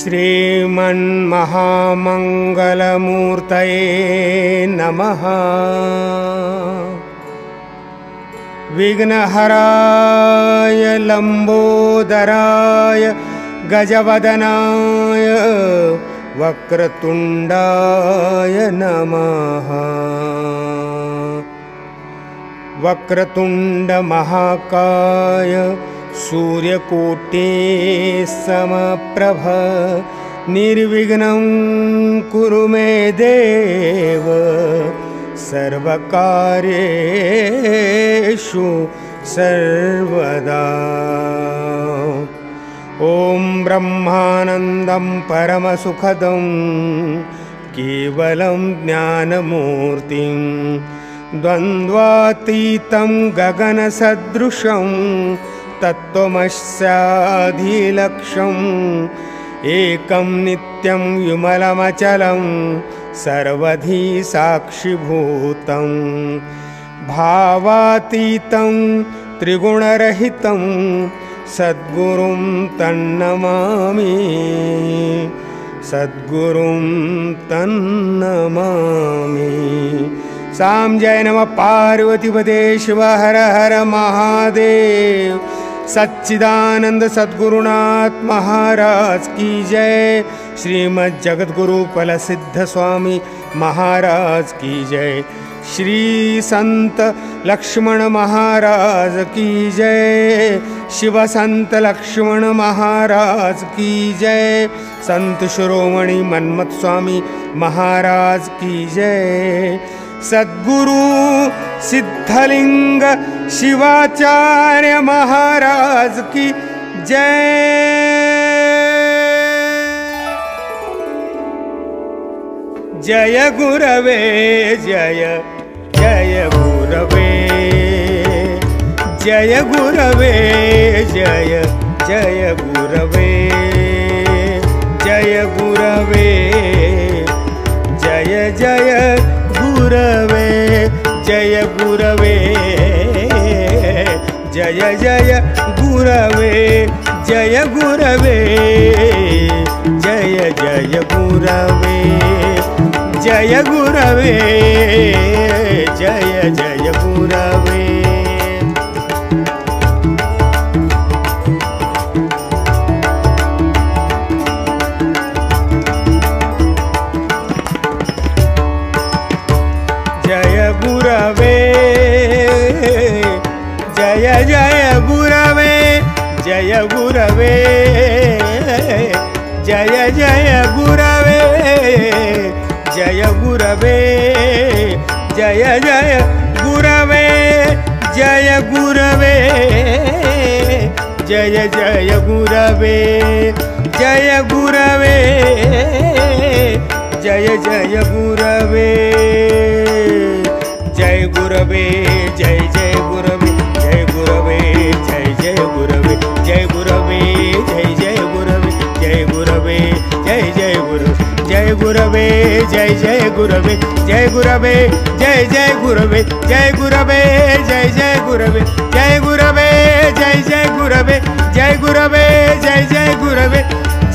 श्रीमन्महामङ्गलमूर्तये नमः। विघ्नहराय लम्बोदराय गजवदनाय वक्रतुण्डाय नमः। वक्रतुण्ड महाकाय सूर्यकोटि समप्रभ निर्विघ्नं कुरु मे देव सर्वकार्येषु सर्वदा। ॐ ब्रह्मानन्दं परमसुखदं केवलं ज्ञानमूर्तिं द्वन्द्वातीतं गगनसदृशं तत्त्वमस्याधिलक्ष्यम् एकं नित्यं विमलमचलं सर्वधी साक्षिभूतं भावातीतं त्रिगुणरहितं सद्गुरुं तन्नमामि सद्गुरुं तन्नमामि। साम जय नमः पार्वतीपते शिव हर हर महादेव। सच्चिदानंद सद्गुरुनाथ महाराज की जय। श्रीमद् जगद्गुरु फलसिद्ध स्वामी महाराज की जय। श्री संत लक्ष्मण महाराज की जय। शिव संत लक्ष्मण महाराज की जय। संत शिरोमणि मन्मथ स्वामी महाराज की जय। सद्गुरु सिद्धलिंग शिवाचार्य महाराज की जय। जय गुरवे जय जय गुरवे जय गुरवे जय जय गुरवे जय गुरवे जय जय गुरवे जय गुरवे जय जय गुरवे जय गुरवे जय जय गुरवे जय गुरवे जय जय गुरवे। जय गुरवे जय जय गुरवे जय गुरवे जय जय गुरवे जय गुरवे जय जय गुरवे जय गुरवे जय जय गुरवे जय गुरवे जय जय गुरवे जय गुरवे जय जय गुरवे जय गुरवे जय जय गुरवे जय गुरवे जय जय गुरवे जय गुरवे जय जय गुरवे जय गुरवे जय जय गुरवे जय गुरवे जय जय गुरवे जय गुरवे जय जय गुरवे जय गुरवे जय जय गुरवे जय गुरवे जय जय गुरवे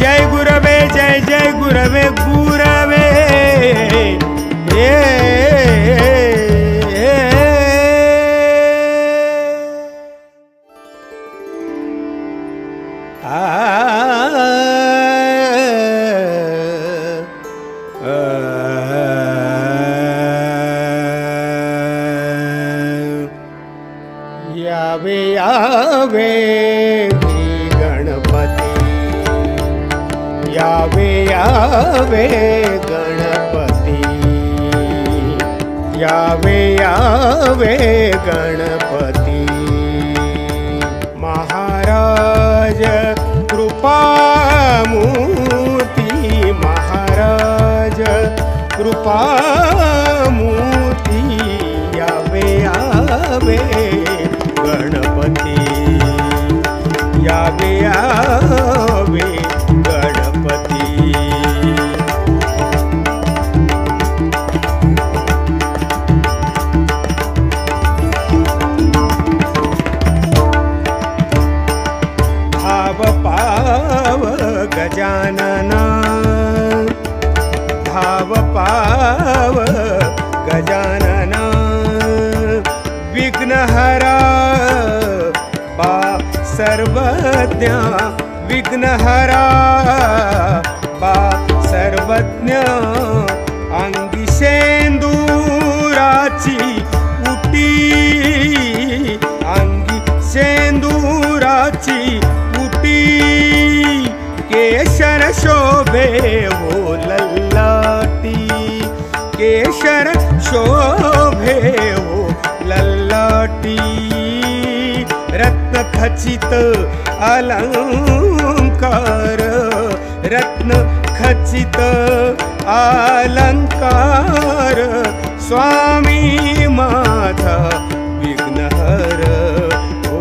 जय गुरवे जय जय गुरवे गुरवे यावे यावे गणपति यावे यावे गणपति यावे यावे गणपति महाराज कृपामूर्ति महाराज कृपामूर्ति यावे यावे गणपति यावे यावे गणपति। भाव पाव गजानना धाव गजानना विघ्नहरा बा सर्वज्ञ विघ्नहरा बा सर्वज्ञ अंगी शेंदुराची उटी अंगी शेंदुराची उटी केशर शोभे हो लल्लाटी केशर शोभे हो लल्लाटी रत्न खचित अलंकार रत्न खचित अलंकार स्वामी माझा विघ्नहर ओ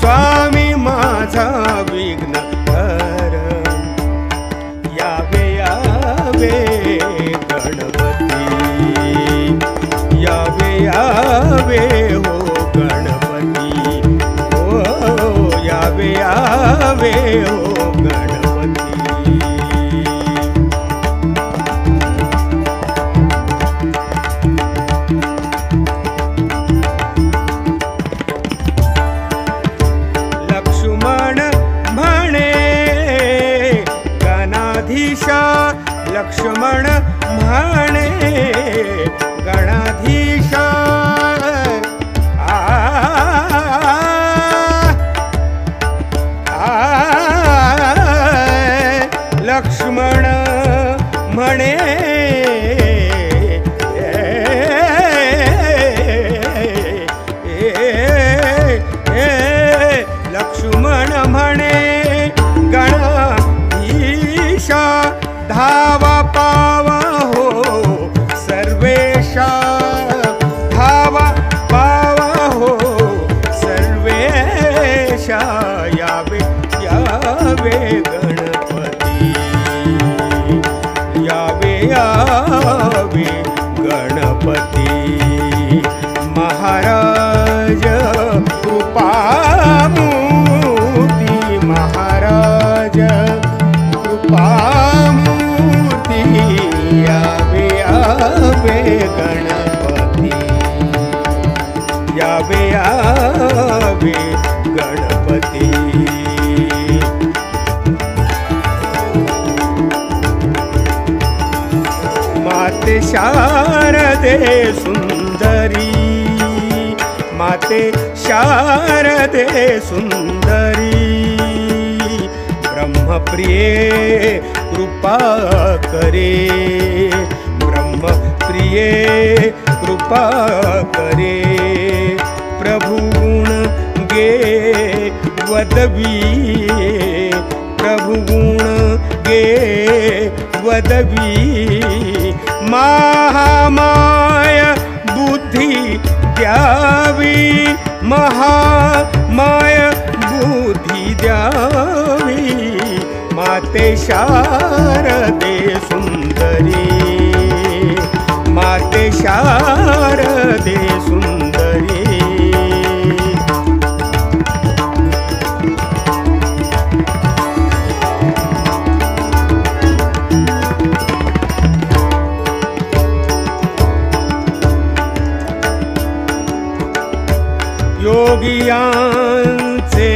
स्वामी माझा विघ्नहर यावे यावे गणपती यावे यावे हो गणपती ओ यावे यावे हो गणपती लक्ष्मण म्हणे गणाधीशा लक्ष्मण म्हणे गणाधीशा लक्ष्मण म्हणे लक्ष्मण म्हणे गणाधीशा धावा पावा हो सर्वेशा धावा पावा हो सर्वेशा यावे यावे गणपती यावे यावे गणपती महाराज कृपामूर्ती महाराज कृपामूर्ती यावे यावे गणपती यावे यावे गणपती माते शारदे सुंदरी माते शारदे सुंदरी ब्रह्मप्रिये कृपा करे ब्रह्मप्रिये कृपा करे प्रभु गुण गे वदवी प्रभु गुण गे वदवी महामाय बुद्धि द्यावी महामाय बुद्धि द्यावी माते शारदे सुंदरी माते शारदे सुंदरी योगियांचे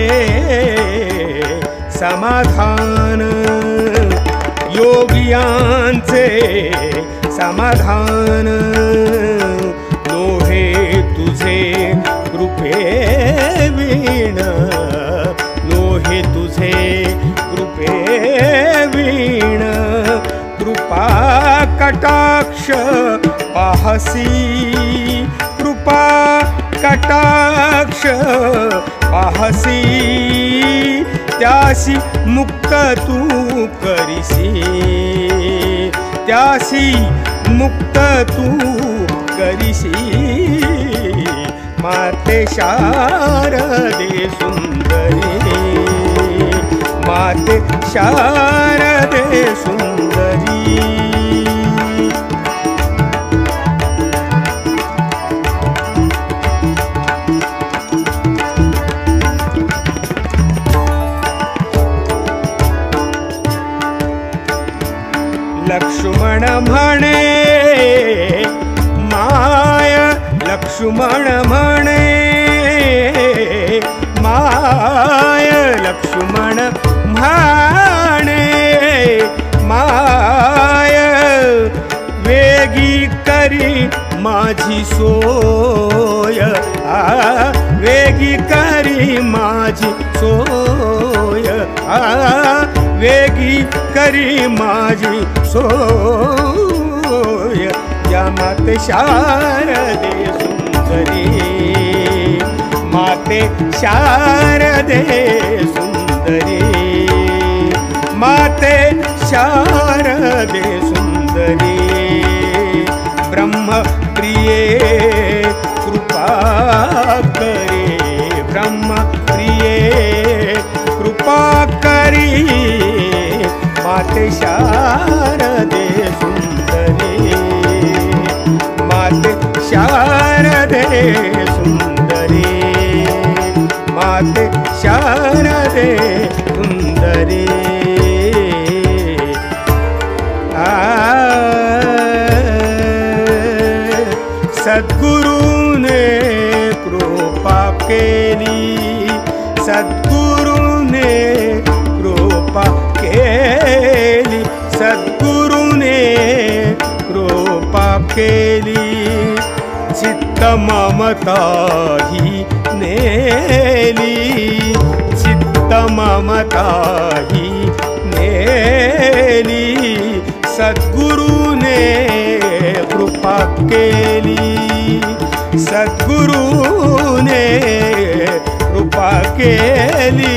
समाधान योगियांचे समाधान लोहे तुझे कृपे वीण लोहे तुझे कृपे वीण कृपा कटाक्ष पाहसी कृपा कटाक्ष पाहसी त्यासी मुक्त तू करिसी त्यासी मुक्त तू करिसी माते शारदे सुंदरी माते शारदे सुंदरी लक्ष्मण म्हणे लक्ष्मण म्हणे माय लक्ष्मण म्हणे माय वेगी करी माझी सोय वेगी करी माझी सोय वेगी करी माझी सोय या माते शारदे सुंदरी माते शारदे सुंदरी माते शारदे सुंदरी ब्रह्म प्रिये कृपा करे ब्रह्म प्रिये कृपा करी माते शारदे सुंदरी माते शारदे सुंदरी माते शारदे सुंदरी सद्गुरुने कृपा केली सद्गुरुने कृपा केली सद्गुरुने कृपा केली चित्त ममता ही नेली चित्त ममता ही नेली सद्गुरुने कृपा केली सद्गुरुने कृपा केली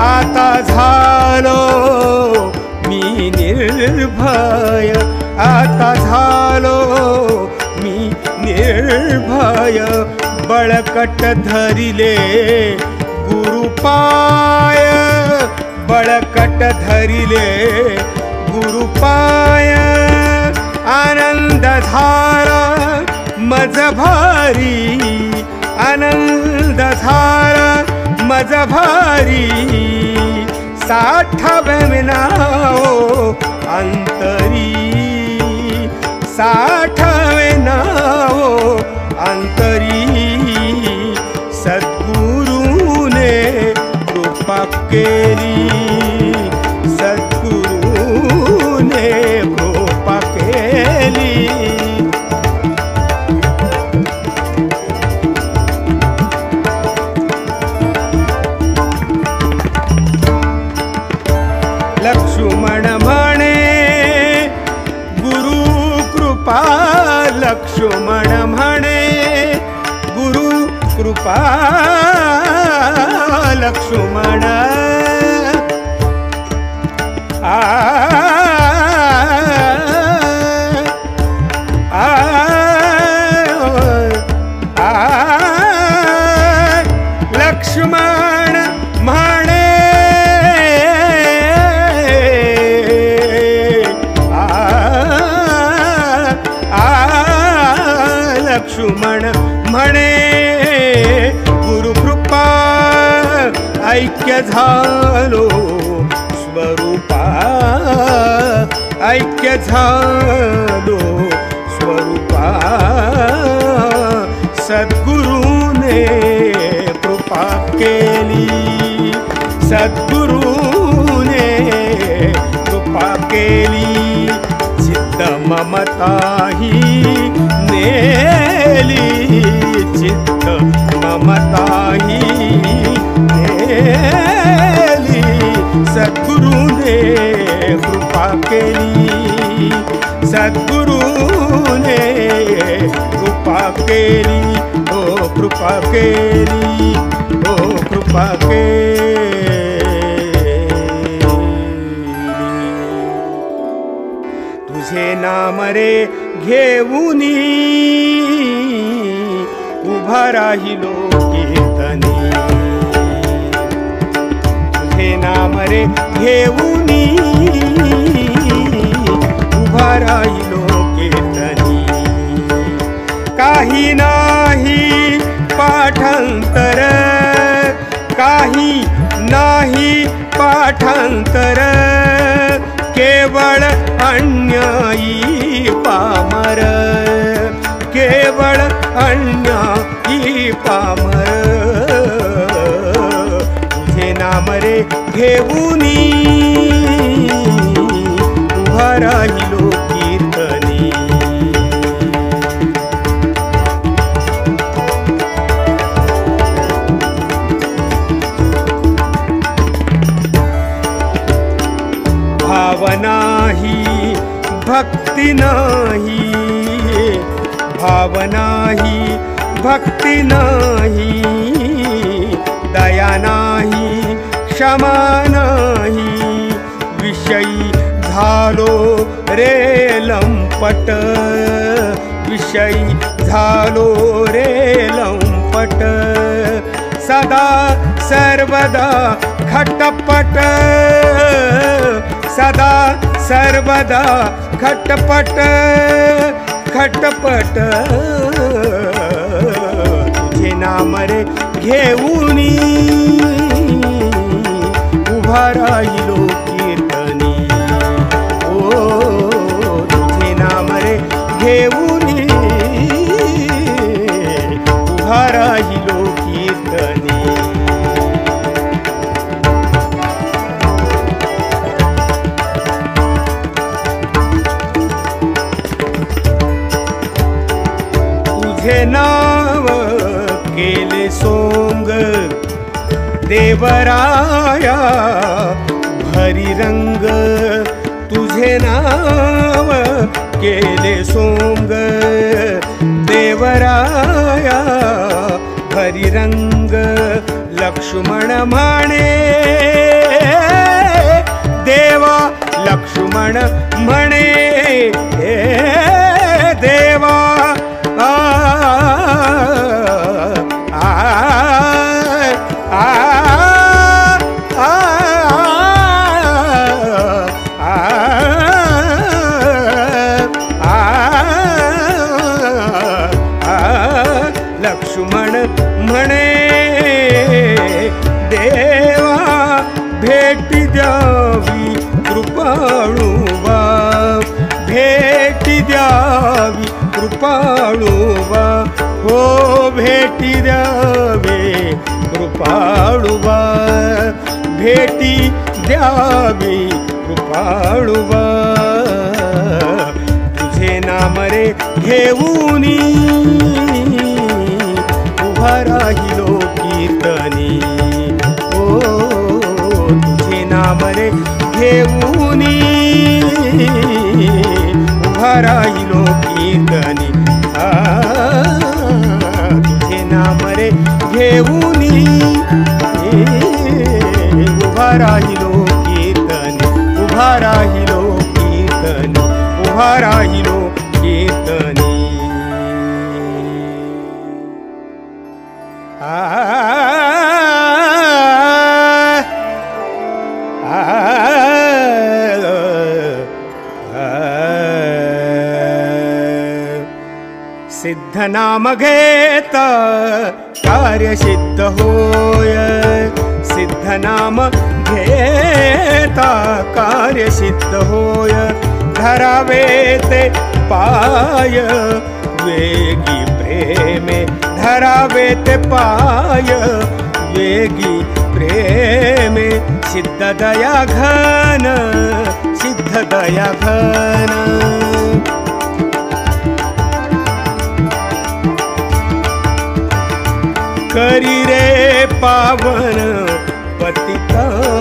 आता झालो मी निर्भय आता झालो मी निर्भय बळकट धरिले गुरुपाय बळकट धरिले गुरुपाय आनंद धारा मज भारी आनंद धारा मज भारी साठावे नाओ अंतरी साठावे नाओ अंतरी सद्गुरुने कृपा केली सद्गुरुने कृपा केली लक्ष्मण म्हणे गुरु कृपा लक्ष्मण म्हणे गुरु कृपा लक्ष्मण लक्ष्मण म्हणे लक्ष्मण म्हणे गुरुकृपा ऐक्य झालो स्वरूपा ऐक्य झालो स्वरूपा सद्गुरुने कृपा केली सद्गुरुने कृपा केली चित्त ममता ही नेली चित्त ममता ही नेली सद्गुरुने कृपा केली सद्गुरुने कृपा केली ओ कृपा केली ओ कृपा केली तुझे नाम रे घेऊनी उभा राहिलो कीर्तनी तुझे नाम रे घेऊनी उभा राहिलो कीर्तनी काही नाही पाठांतर काही नाही पाठांतर केवळ अन्यायी पामर, केवळ अन्यायी पामर. तुझे नाम रे घेऊनी उभा राहिलो कीर्तनी. भाव नाही भक्ती नाही, भाव नाही भक्ती नाही, दया नाही क्षमा नाही, विषयी झालो रे लंपट, विषयी झालो रे लंपट. सदा सर्वदा खटपट, सदा सर्वदा खटपट खटपट. तुझे नाम रे घेऊनी उभा राहिलो कीर्तनी. ओ तुझे नाम रे घेऊनी उभा राहिलो कीर्तनी. तुझे नाव केले सोंग देवराया भरी रंग, तुझे नाव केले सोंग देवराया भरी रंग. लक्ष्मण म्हणे देवा, लक्ष्मण म्हणे देवा. लक्ष्मण म्हणे देवा भेट द्यावी कृपाळुवा, भेट द्यावी कृपाळुवा. हो भेटी द्यावे कृपाळुवा, भेटी द्यावी कृपाळुवा. तुझे नाम रे घेऊनी उभा राहिलो कीर्तनी. ओ तुझे नाम रे घेऊनी उभा राहिलो कीर्तनी. तुझे नाम रे घेऊनी उभा राहिलो कीर्तनी, उभा राहिलो कीर्तनी, उभा राहिलो कीर्तनी. सिद्ध नाम घेता कार्य सिद्ध होय, सिद्ध नाम घेता कार्य सिद्ध होय. धरावे ते पाय वेगी प्रेमे, धरावे ते पाय वेगी प्रेमे. सिद्ध दया घन, सिद्ध दया घन. करी रे पावन पतितासी,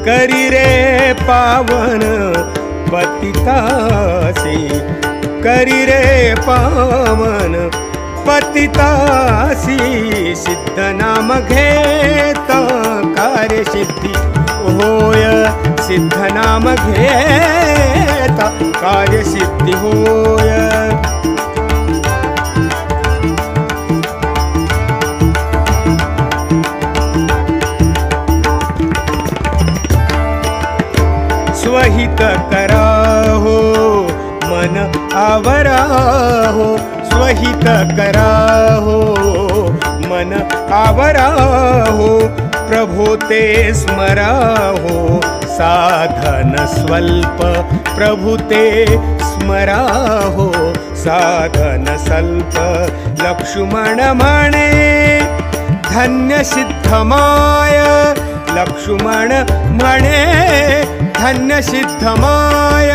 करी रे पावन पतितासी, करी रे पावन पतितासी. सिद्ध नाम घेता कार्य सिद्धी होय, सिद्ध नाम घेता कार्य सिद्धी होय. स्वहित करा हो मन आवरा हो, स्वहित करा हो मन आवरा हो. प्रभो ते स्मराहो साधन स्वल्प प्रभु ते स्मराहो साधन स्वल्प लक्ष्मण म्हणे धन्य सिद्धमाय लक्ष्मण म्हणे धन्य सिद्धमाय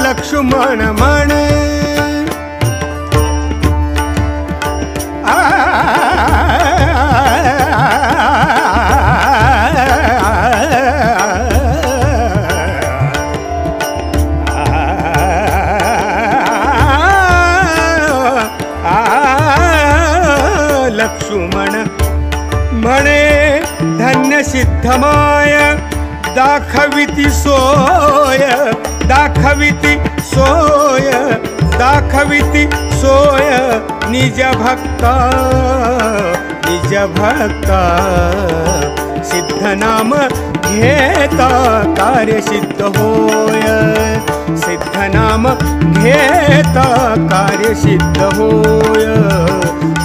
लक्ष्मण म्हणे लक्ष्मण म्हणे धन्य सिद्धमाय दाखविती सोय दाखविती सोय दाखविती सोय निज भक्ता सिद्ध नाम घेता कार्य सिद्ध होय सिद्ध नाम घेता कार्य सिद्ध होय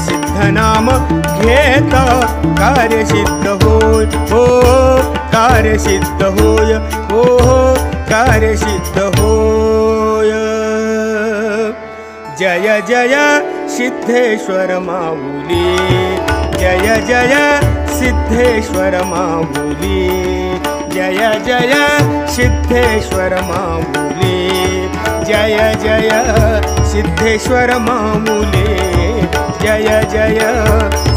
सिद्ध नाम घेता कार्य सिद्ध होय हो कार्य सिद्ध होय हो कार्य सिद्ध होय जय जय सिद्धेश्वर माऊली जय जय सिद्धेश्वर माऊली जय जय सिद्धेश्वर माऊली जय जय सिद्धेश्वर माऊली जय जय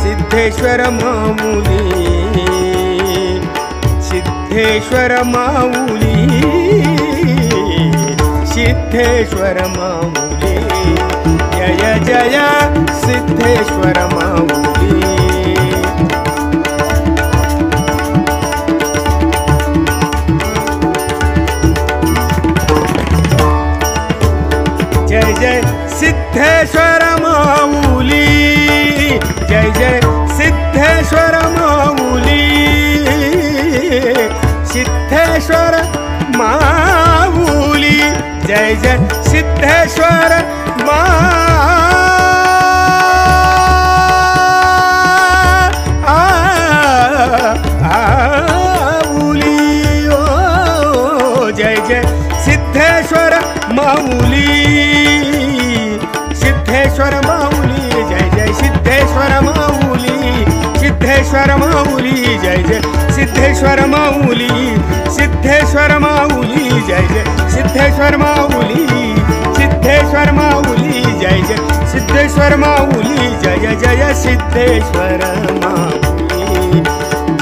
सिद्धेश्वर माऊली सिद्धेश्वर माऊली सिद्धेश्वर माऊली जय जय सिद्धेश्वर माऊली जय जय सिद्धेश्वर माऊली जय जय सिद्धेश्वर माऊली सिद्धेश्वर माऊली जय जय सिद्धेश्वर माऊली ओ जय जय सिद्धेश्वर माऊली सिद्धेश्वर माऊली जय जय सिद्धेश्वर माऊली सिद्धेश्वर माऊली जय जय सिद्धेश्वर माऊली सिद्धेश्वर माऊली जय जय सिद्धेश्वर माऊली सिद्धेश्वर माऊली जय जय सिद्धेश्वर माऊली जय जय सिद्धेश्वर माऊली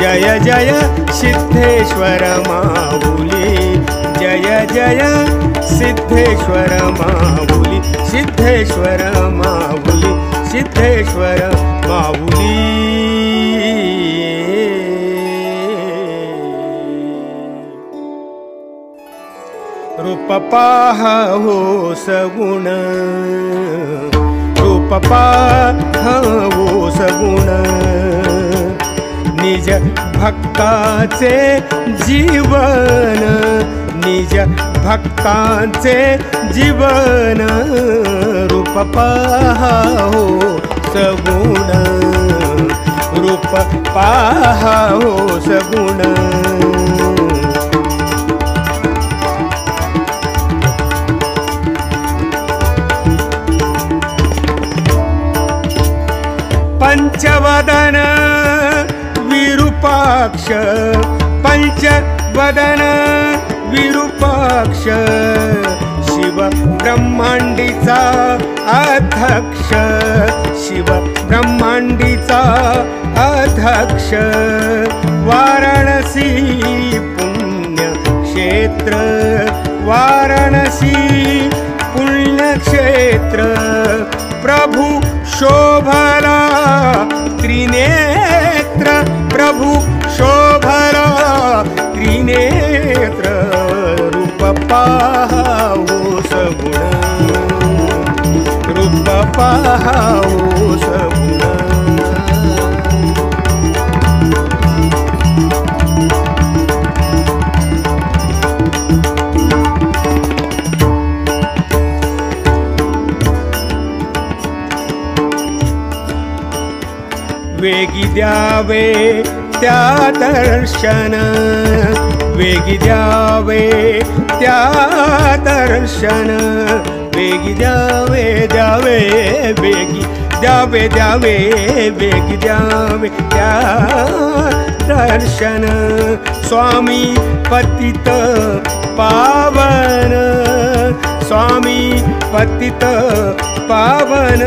जय जय सिद्धेश्वर माऊली जय जय सिद्धेश्वर माऊली सिद्धेश्वर माऊली सिद्धेश्वर माऊली रूप पाहो सगुण रूप पाहो सगुण निज भक्ताचे जीवन निज भक्ताचे जीवन रूप पाहो सगुण रूप पाहो सगुण पंचवदन विरूपाक्ष पंचवदन विरूपाक्ष शिव ब्रह्मांडीचा अध्यक्ष शिव ब्रह्मांडीचा अध्यक्ष वाराणसी पुण्य क्षेत्र वाराणसी पुण्यक्षेत्र प्रभु शोभला त्रिनेत्र प्रभु शोभला त्रिनेत्र रूप पाहो सगुण रूप पाहो सगुण वेगी द्यावे त्या दर्शन, वेगी द्यावे त्या दर्शन, वेगी द्यावे द्यावे वेगी द्यावे द्यावे वेगी द्यावे त्या दर्शन। स्वामी पतित पावन, स्वामी पतित पावन,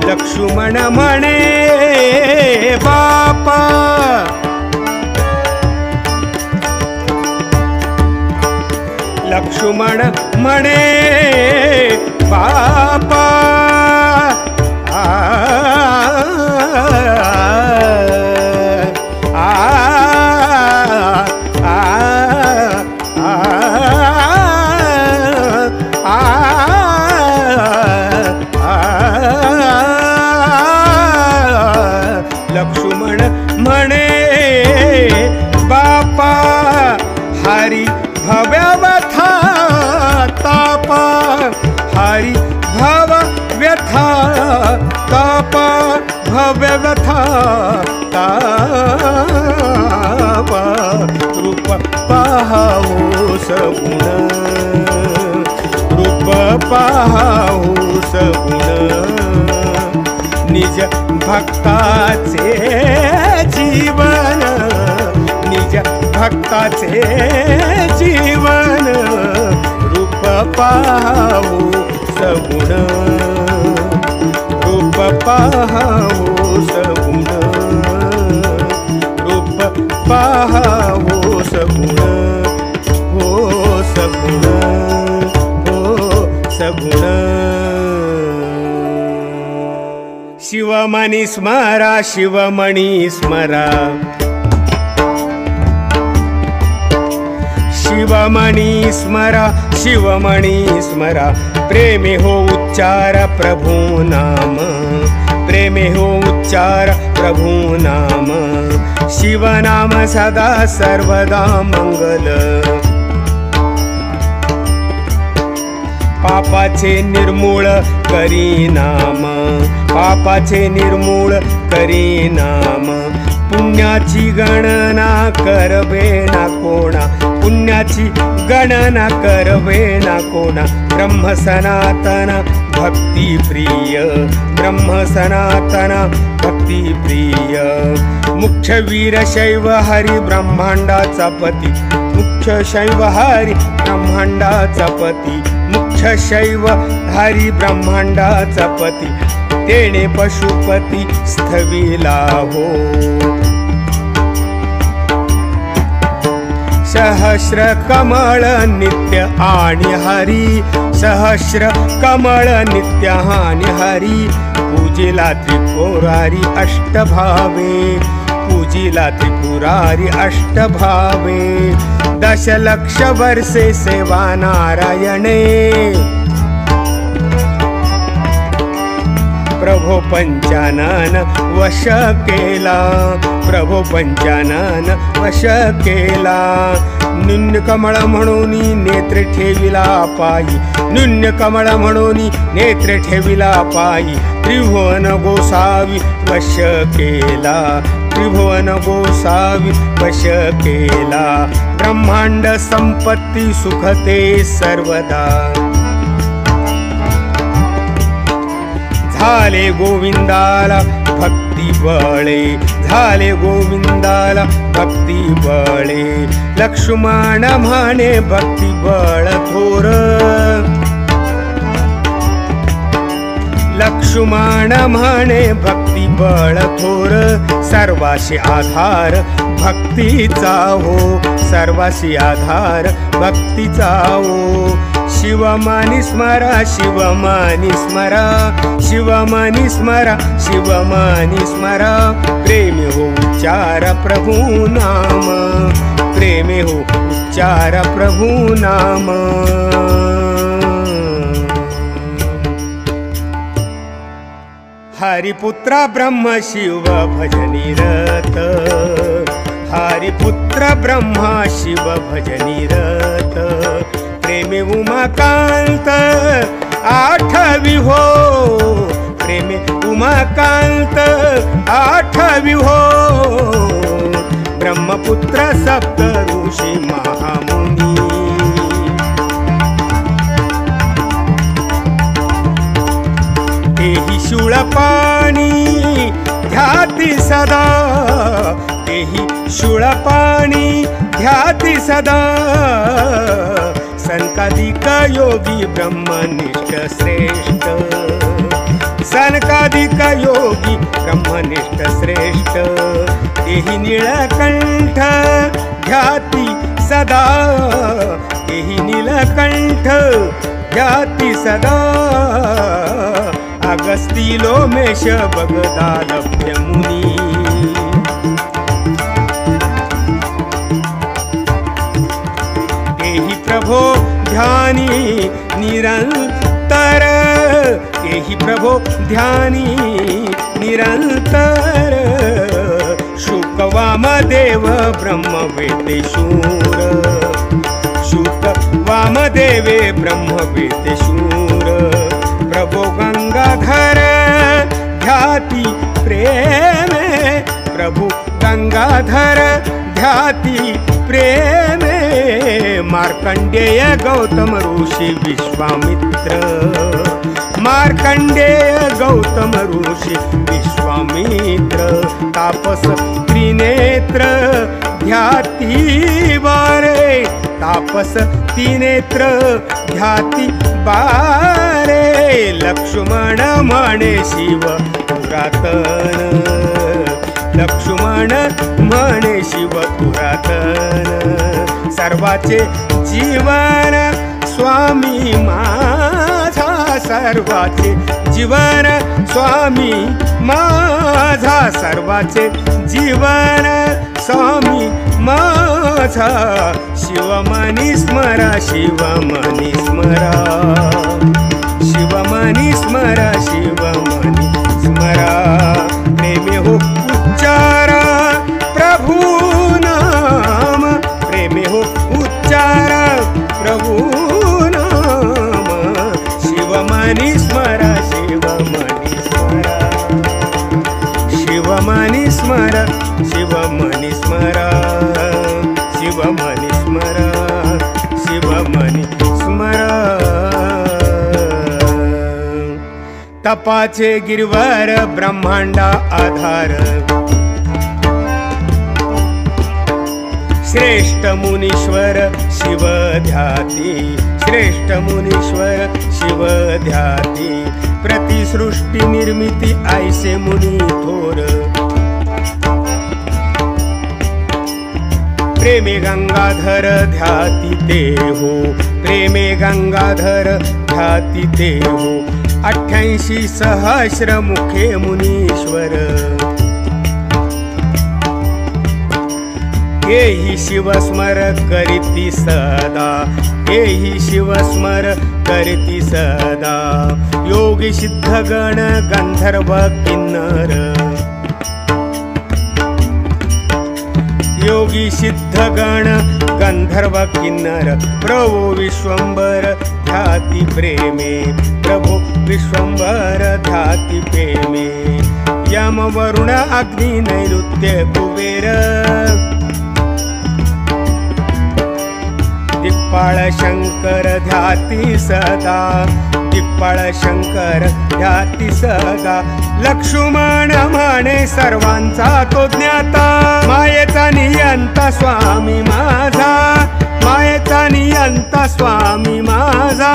लक्ष्मण म्हणे बापा, लक्ष्मण म्हणे बापा, लक्ष्मण म्हणे बापा, हरी भव्य व्यथा तापा, हरी भव व्यथा तापा, भव्य व्यथा तापा, रूप पाहावो सगुण, रूप पाहावो सगुण, निज भक्ताचे जीवन, निज भक्ताचे जीवन, रूप पाहावो सगुण, रूप पाहावो सगुण, रूप पाहावो सगुण, हो सगुण, हो सगुण। शिवमणी स्मरा, शिवमणी स्मरा, शिवमणी स्मरा, शिवमणी स्मरा, प्रेमे हो उच्चार प्रभु नाम, प्रेमे हो उच्चार प्रभु नाम, शिवनाम सदा सर्वदा मंगल, पापाचे निर्मूळ करी नाम, पापाचे निर्मूळ करी नाम, पुण्याची गणना करवे ना कोणा, पुण्याची गणना करवे ना कोणा, ब्रह्म सनातन भक्ती प्रिय, ब्रह्म सनातन भक्ती प्रिय, मुख्य वीर शैव हरी ब्रह्मांडाचा पती, मुख्य शैव हरी ब्रह्मांडाचा पती, मुख्य शैव हरी ब्रह्मांडाचा पती, तेने पशुपती स्थविला हो, सहस्र कमळ नित्य आणि हरी, सहस्र कमळ नित्य आणि हरी, पूजिला त्रिपुरारी अष्टभावे, पूजिला त्रिपुरारी अष्टभावे, दशलक्ष वर्षे सेवा नारायणे, प्रभो पंचानन वश केला, प्रभो पंचानन वश केला, नुन्य कमळ म्हणून नेत्र ठेविला पायी, नुन्य कमळ म्हणून नेत्र ठेविला पायी, त्रिभुवन गोसावी वश केला, त्रिभुवन गोसावी वश केला, ब्रह्मांड संपत्ती सुखते सर्वदा, झाले गोविंदाला भक्ती बळे, झाले गोविंदाला भक्ती बळे, लक्ष्मण म्हणे भक्ती बळ थोर, लक्ष्मण म्हणे भक्ती बळ थोर, सर्वाशी आधार भक्तीचा हो, सर्वाशी आधार भक्तीचा हो, शिवमणी स्मरा, शिवमणी स्मरा, शिवमणी स्मरा, शिवमणी स्मरा, प्रेमे हो उच्चार प्रभु नाम, प्रेमे हो उच्चार प्रभु नाम, हरिपुत्र ब्रह्म शिव भजनी रत, हरिपुत्र ब्रह्म शिव भजनी रत, प्रेमे उमाकांत आठवी हो, प्रेमे उमाकांत विभो ब्रह्मपुत्र सप्त ऋषी महामुनी तेहि शूळपाणी ध्याती सदा तेहि शूळपाणी ध्याती सदा सनकादिक योगी ब्रह्मनिष्ठ श्रेष्ठ सनकादिक योगी ब्रह्मनिष्ठ श्रेष्ठ तेहि नीलकंठ ध्याती सदा तेहि नीलकंठ ध्याती सदा अगस्ती लोमेश बगदालभ्य मुनी तेहि प्रभो ध्यानी निरंतर तेहि प्रभो ध्यानी निरंतर शुक वामदेव ब्रह्मवेते शूर शुक वामदेवे ब्रह्मवेते शूर प्रभो गंगाधर ध्याती प्रेमे प्रभु गंगाधर ध्याती प्रेमे मार्कंडेय गौतम ऋषि विश्वामित्र मार्कंडेय गौतम ऋषि विश्वामित्र तापस त्रिनेत्र ध्याती बारे तापस त्रिनेत्र ध्याती बारे लक्ष्मण म्हणे शिव पुरातन लक्ष्मण म्हणे शिव पुरातन सर्वाचे जीवन स्वामी माझा सर्वाचे जीवन स्वामी माझा सर्वाचे जीवन स्वामी माझा शिवमनी स्मरा शिवमनी स्मरा शिवमनी स्मरा शिवमनी स्मरा प्रेमे हो उच्चारा प्रभु नाम प्रेमे हो उच्चारा प्रभु नाम शिवमनी स्मरा शिवमनी स्मरा शिवमनी स्मरा शिवमनी स्मरा शिवमनी स्मरा शिवमनी स्मरा तपाचे गिरवर ब्रह्मांडा आधार श्रेष्ठ मुनीश्वर शिव ध्याती श्रेष्ठ मुनीश्वर शिव ध्याती प्रतिसृष्टी निर्मिती ऐसे मुनी थोर प्रेमे गंगाधर ध्याती ते हो प्रेमे गंगाधर ध्याती ते हो 88 सहस्र मुखे मुनीश्वर हेहि शिवस्मर करीती सदा हेहि शिवस्मर करीती सदा योगी सिद्धगण गंधर्व किन्नर योगी सिद्धगण गंधर्व किन्नर प्रभु विश्वंबर ध्याती प्रेमे प्रभु विश्वंबर ध्याती प्रेमे यम वरुण अग्नि नैऋत्य कुबेर दिक्पाळ शंकर ध्याती सदा दिक्पाळ शंकर ध्याती सदा लक्ष्मण म्हणे सर्वांचा तो ज्ञाता मायेचा नियंता स्वामी माझा मायेचा नियंता स्वामी माझा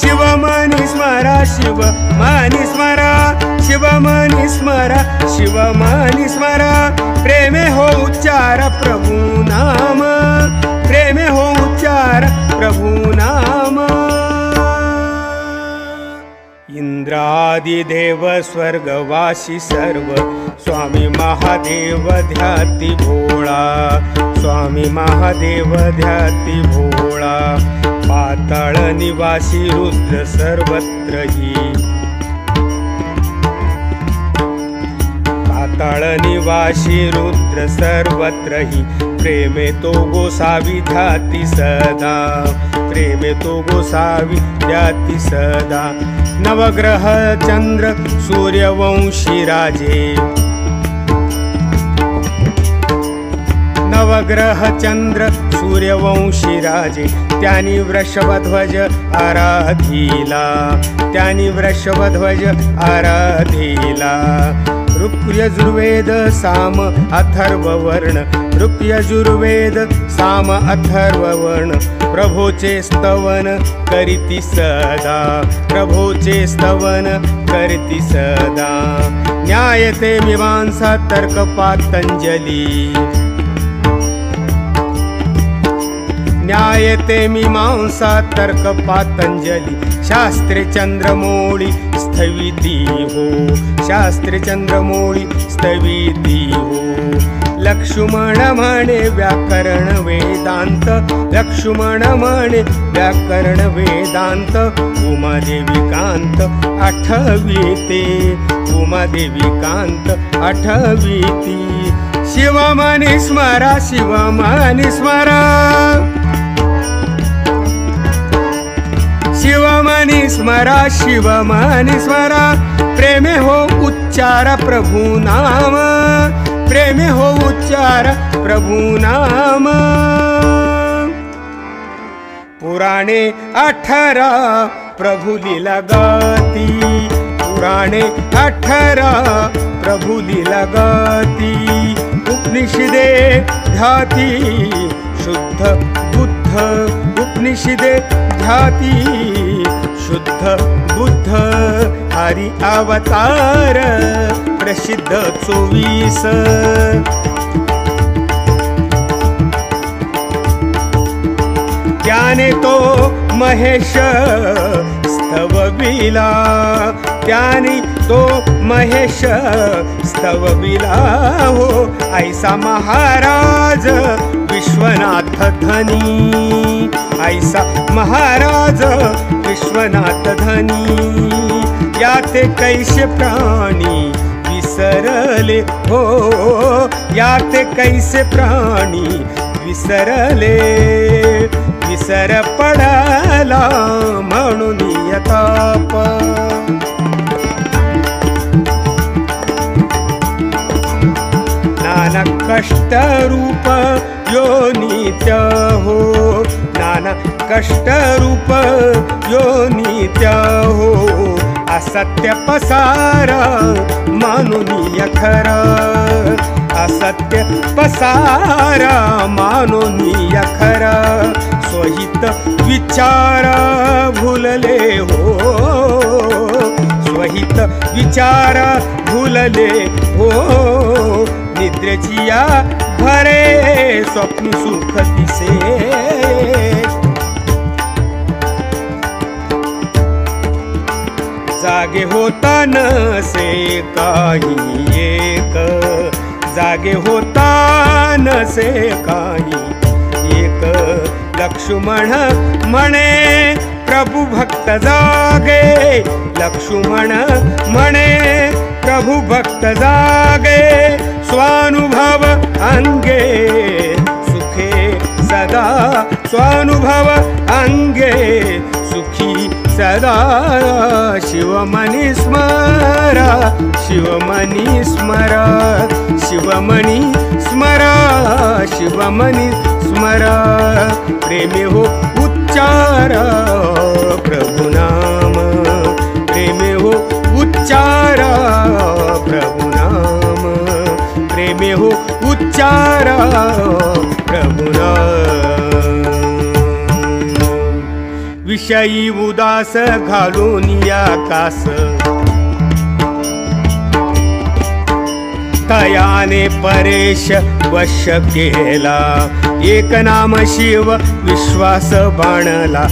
शिवमनी स्मरा शिवमनी स्मरा शिवमनी स्मरा शिवमनी स्मरा प्रेमे हो उच्चार प्रभु नाम प्रेमे हो उच्चार प्रभु नाम इंद्रादिदेव स्वर्गवासी सर्व स्वामी महादेव ध्याती भोळा स्वामी महादेव ध्याती भोळा पाताळ निवासी रुद्र सर्वत्र ही पाताळ निवासी रुद्र सर्वत्र ही प्रेमे तो गोसावी ध्याती सदा प्रेमे तो गोसावी ध्याती सदा नवग्रह चंद्र सूर्यवंशी राजे नवग्रह चंद्र सूर्यवंशी राजे त्यांनी वृषभध्वज आराधिला, त्यांनी वृषभध्वज आराधिला. ऋक्यजुर्वेद साम अथर्ववर्ण, ऋक्यजुर्वेद साम अथर्ववर्ण प्रभोचे स्तवन करीती सदा, प्रभोचे स्तवन करीती सदा. न्यायते मीमांसा तर्क पातंजली, न्यायते मीमांसा तर्क पातंजली. शास्त्रे चंद्रमौळी स्थविती हो, शास्त्रे चंद्रमौळी स्थविती हो. लक्ष्मण म्हणे व्याकरण वेदांत, लक्ष्मण म्हणे व्याकरण वेदांत. उमादेवी कांत आठविते, उमादेवी कांत आठविती. शिवमनी स्मरा, शिवमनी स्मरा, शिवमनी स्मरा, शिवमनी स्मरा. प्रेमे हो उच्चार प्रभु नाम, प्रेमे हो उच्चार प्रभु नाम. पुराणे 18 प्रभु लीला गाती, पुराणे 18 प्रभु लीला गाती. उपनिषदे ध्याती शुद्ध बुद्ध, उपनिषदे ध्याती शुद्ध बुद्ध. हरि अवतार प्रसिद्ध 24. त्याने तो महेश स्तवविला, त्याने तो महेश स्तवविला हो. ऐसा महाराज विश्वनाथ धनी, ऐसा महाराज विश्वनाथ धनी. याते कैसे प्राणी विसरले हो, याते कैसे प्राणी विसरले. विसर पडला म्हणून यताप, नाना कष्ट रूप यो नित्य हो, नाना कष्ट रूप यो नित्य हो. असत्य पसारा मानुनीय खरा, असत्य पसारा मानुनीय खरा. स्वहित विचारा भूलले हो, स्वहित विचारा भूलले हो. निद्रेची या भरे स्वप्न सुख दिसे, जागे होता नसे काही एक, जागे होता नसे काही एक. लक्ष्मण म्हणे प्रभु भक्त जागे, लक्ष्मण म्हणे प्रभु भक्त जागे. स्वानुभव अंगे सुखे सदा, स्वानुभव अंगे सुखी सदा. शिवमनी स्मरा, शिवमनी स्मरा, शिवमनी स्मरा, शिवमनी स्मरा. प्रेमे हो उच्चारा प्रभु नाम, प्रेमे हो उच्चारा प्रभु नाम. प्रेमे हो उच्चारा प्रभु नाम. विषयी उदास घालून आकाश, तयाने परेश वश केला. एक नाम शिव विश्वास बाणला,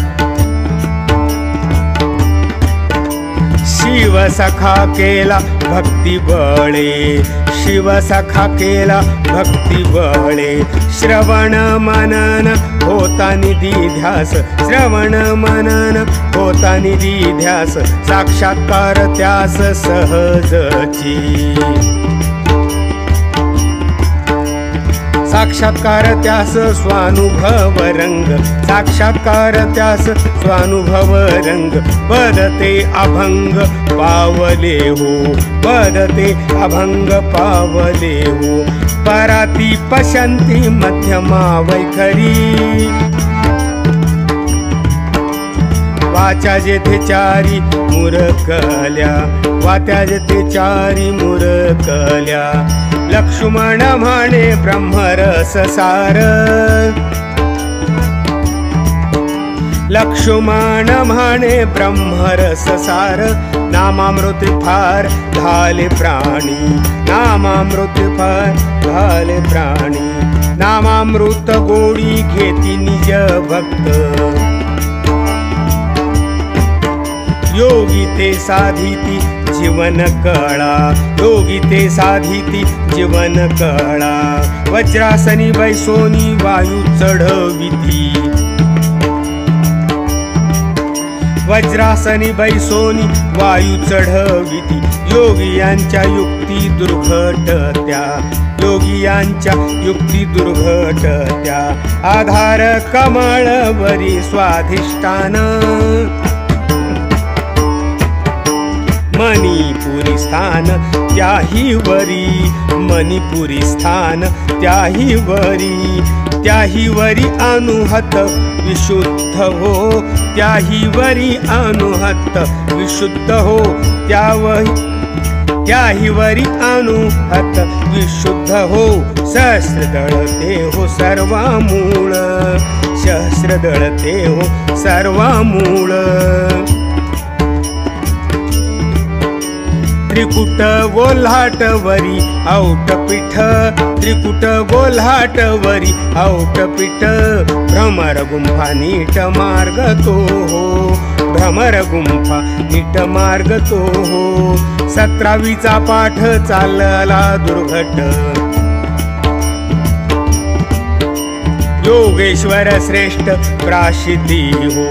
शिव सखा केला भक्ती बळे, शिव सखा केला भक्ती बळे. श्रवण मनन होता निधी ध्यास, श्रवण मनन होता निधी ध्यास. साक्षात्कार त्यास सहजची, साक्षात्कार त्यास स्वानुभव रंग, साक्षात्कार त्यास स्वानुभव रंग, पदते अभंग पावले हो, पदते अभंग पावले हो, पराती पशंती मध्यमा वैखरी, वाचा जेथे चारी मुरकल्या, वात्या जेथे चारी मुरकल्या, लक्ष्मण म्हणे ब्रह्मरस सार, लक्ष्मण म्हणे ब्रह्मरस सार, नामामृत फार झाले प्राणी, नामामृत फार झाले प्राणी, नामामृत गोडी घेती निज भक्त, योगी ते साधिती जीवन कळा, योगी ते साधिती जीवन कळा, वज्रासनी बैसोनी वायू चढविती, वज्रासनी बैसोनी वायू चढविती, योगियांच्या युक्ती दुर्घटत्या, योगियांच्या युक्ती दुर्घटत्या, आधार कमळवरी स्वाधिष्ठान, मणिपुरी स्थान त्याही वरी, मणिपुरी स्थान त्याही वरी, त्याही वरी अनुहत विशुद्ध हो, त्याही वरी अनुहत विशुद्ध हो, त्याही वरी अनुहत विशुद्ध हो, सहस्र दळते हो सर्वा मूळ, सहस्र दळते हो सर्वा मूळ, त्रिकुट गोल्हाट वरी औट पीठ, त्रिकुट गोल्हाट वरी औट पीठ, भ्रमर गुंफा नीट मार्ग तो हो, भ्रमर गुंफा नीट मार्ग तो हो, 17वीचा पाठ चालला दुर्घट, योगेश्वर श्रेष्ठ प्राशिती हो,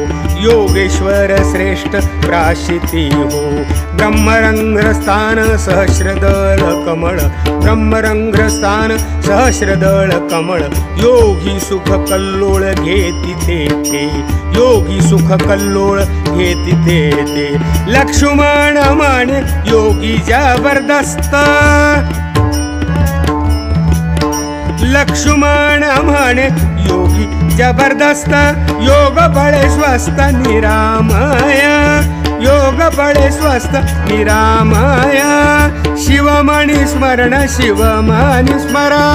योगेश्वर श्रेष्ठ प्राशिती हो, ब्रह्मरंध्रस्थान सहस्रदळ कमळ, ब्रह्मरंध्रस्थान सहस्रदळ कमळ, योगी सुख कल्लोळ घेती तेथे, योगी सुख कल्लोळ घेती तेथे, लक्ष्मण म्हणे योगी जबरदस्त, लक्ष्मण म्हणे योगी जबरदस्त, योग बळे स्वस्थ निरामय, योग बळे स्वस्थ निरामय, शिवमणी स्मरण शिवमणी स्मरा,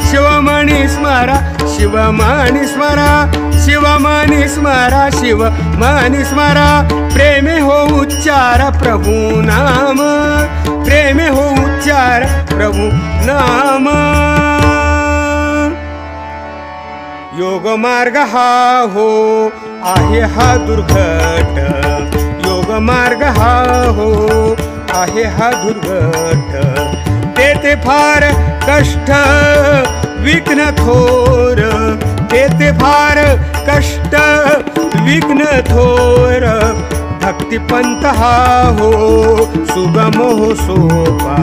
शिवमणी स्मरा शिवमणी स्मरा, शिवमणी स्मरा शिवमणी स्मरा, प्रेमे हो उच्चार प्रभु नाम, प्रेमे हो उच्चार प्रभु नाम, योग मार्ग हा हो आहे हा दुर्घट, योग मार्ग हा हो आहे हा दुर्घट, तेथे फार कष्ट विघ्न थोर, तेथे फार कष्ट विघ्न थोर, भक्तिपंथ हा हो सुगम हो सोपा,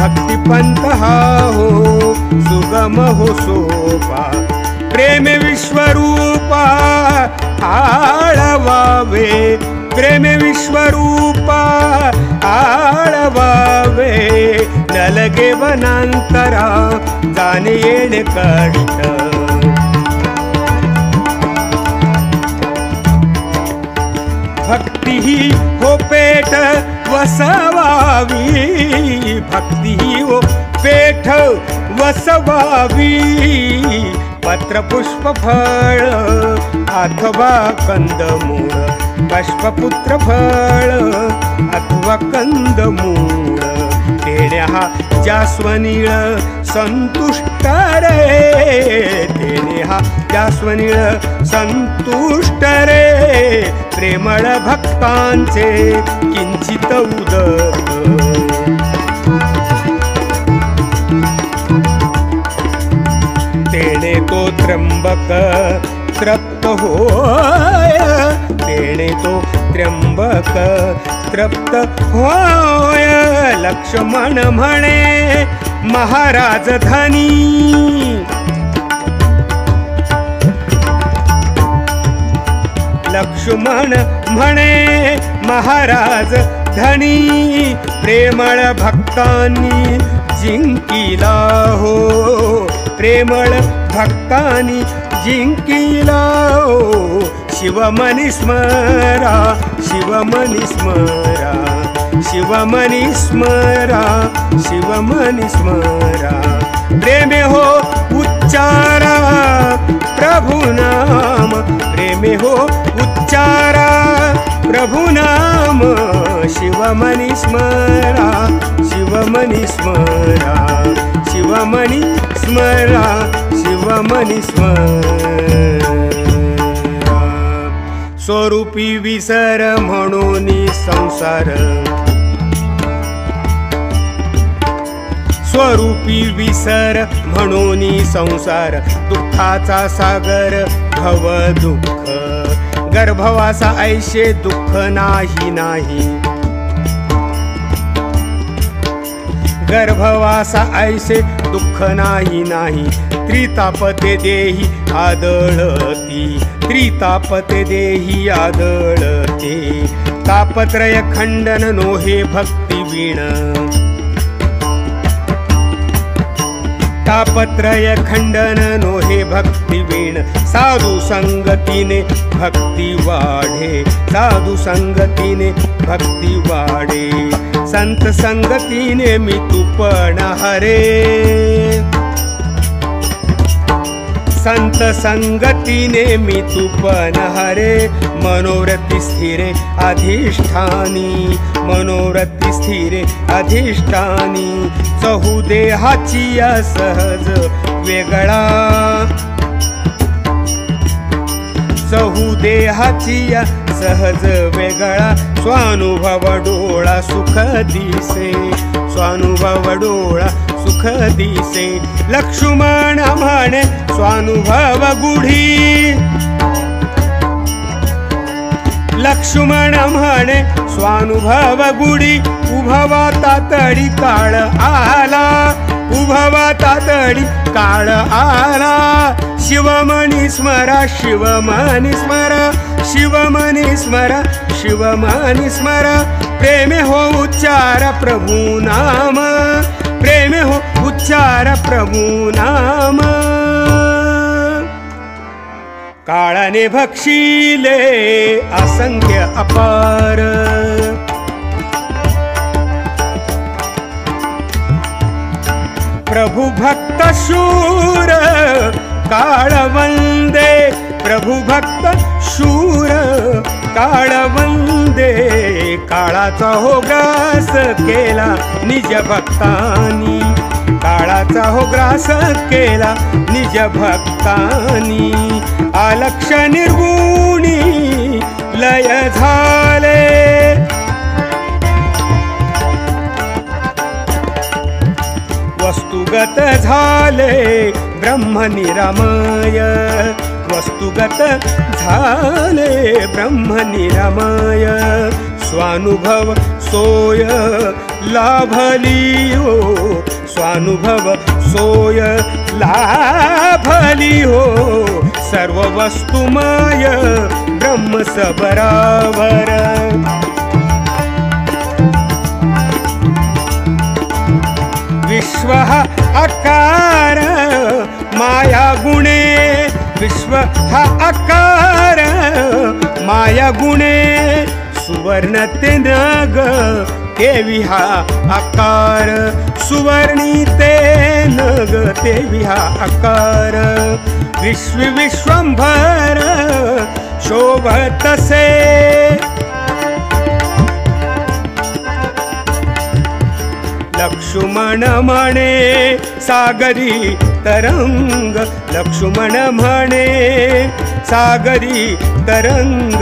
भक्तिपंथ हा हो सुगम हो सोपा, प्रेम विश्वरूपा आळवावे, प्रेम विश्वरूपा आळवावे, न लगे वनांतरा जाणे येणे कष्ट, भक्ती ही हो पेठ वसवावी, भक्ती ही हो पेठ वसवावी, पत्र पुष्प फळ अथवा कंदमूळ, पुष्पपुत्र फळ अथवा कंदमूळ, तेणे हा जास्वनीळ संतुष्ट रे, तेणे हा जास्वनीळ संतुष्ट रे, प्रेमळ भक्तांचे किंचित उदक, तेणे तो त्र्यंबक तृप्त होय, तेणे तो त्र्यंबक तृप्त होय, लक्ष्मण म्हणे महाराज धनी, लक्ष्मण म्हणे महाराज धनी, प्रेमळ भक्तांनी जिंकिला हो, प्रेमळ भक्तांनी जिंकिला हो. शिवमनी स्मरा, शिवमनी स्मरा, शिवमनी स्मरा, शिवमनी स्मरा. प्रेमे हो उच्चारा प्रभु नाम, प्रेमे हो उच्चारा प्रभु नाम. शिवमनी स्मरा, शिवमनी स्मरा, शिवमनी स्मरा, शिवमनी स्मरा. स्वरूपी विसर म्हणून संसार, स्वरूपी विसर म्हणून संसार. दुःखाचा सागर भव दुःख, गर्भवासा ऐशे दुःख नाही नाही. गर्भवासा ऐसे दुःख नाही नाही. त्रितापते देही आदळती, त्रितापते देही आदळते. तापत्रय खंडन नोहे भक्ती वीण, तापत्रय खंडन नोहे भक्ती वीण. साधू संगतीने भक्ती वाढे, साधू संगतीने भक्ती वाढे. संत संगतीने मी तूपण हरे, संत संगतीने मी तूपण हरे. मनोरथी स्थिरे अधिष्ठानी, मनोरथी स्थिरे अधिष्ठानी. चहुदेहाची सहज वेगळा, चहुदेहाची सहज वेगळा. स्वानुभव डोळा सुख दिसे, स्वानुभव डोळा सुख दिसे. लक्ष्मण म्हणे स्वानुभव गुढी, लक्ष्मण म्हणे स्वानुभव गुढी. उभवा तातडी काळ आला, उभवा तातडी काळ आला. शिवमनी स्मरा, शिवमनी स्मरा, शिवमनी स्मरा, शिवमनी स्मरा. प्रेमे हो उच्चार प्रभु नाम, प्रेमे हो उच्चार प्रभु नाम. काळाने भक्षिले असंख्य अपार, प्रभु भक्त शूर काळ वंदे, प्रभु भक्त शूर काळ वंदे. काळाचा हो ग्रास केला निज भक्तानी, काळाचा हो ग्रास केला निज भक्तानी. अलक्ष निर्गुणी लय झाले, वस्तुगत झाले ब्रह्म निरामय, वस्तुगत झाले ब्रह्म निरामय. स्वानुभव सोय लाभली हो, स्वानुभव सोय लाभली हो. सर्व वस्तुमय ब्रह्म सबरावर, विश्व हा आकार माया गुणे, विश्व हा आकार माया गुणे. सुवर्ण ते नग तेवी हा आकार, सुवर्णी ते नग तेवी हा आकार. विश्व विश्वंभर शोभतसे, लक्ष्मण म्हणे सागरी तरंग, लक्ष्मण म्हणे सागरी तरंग.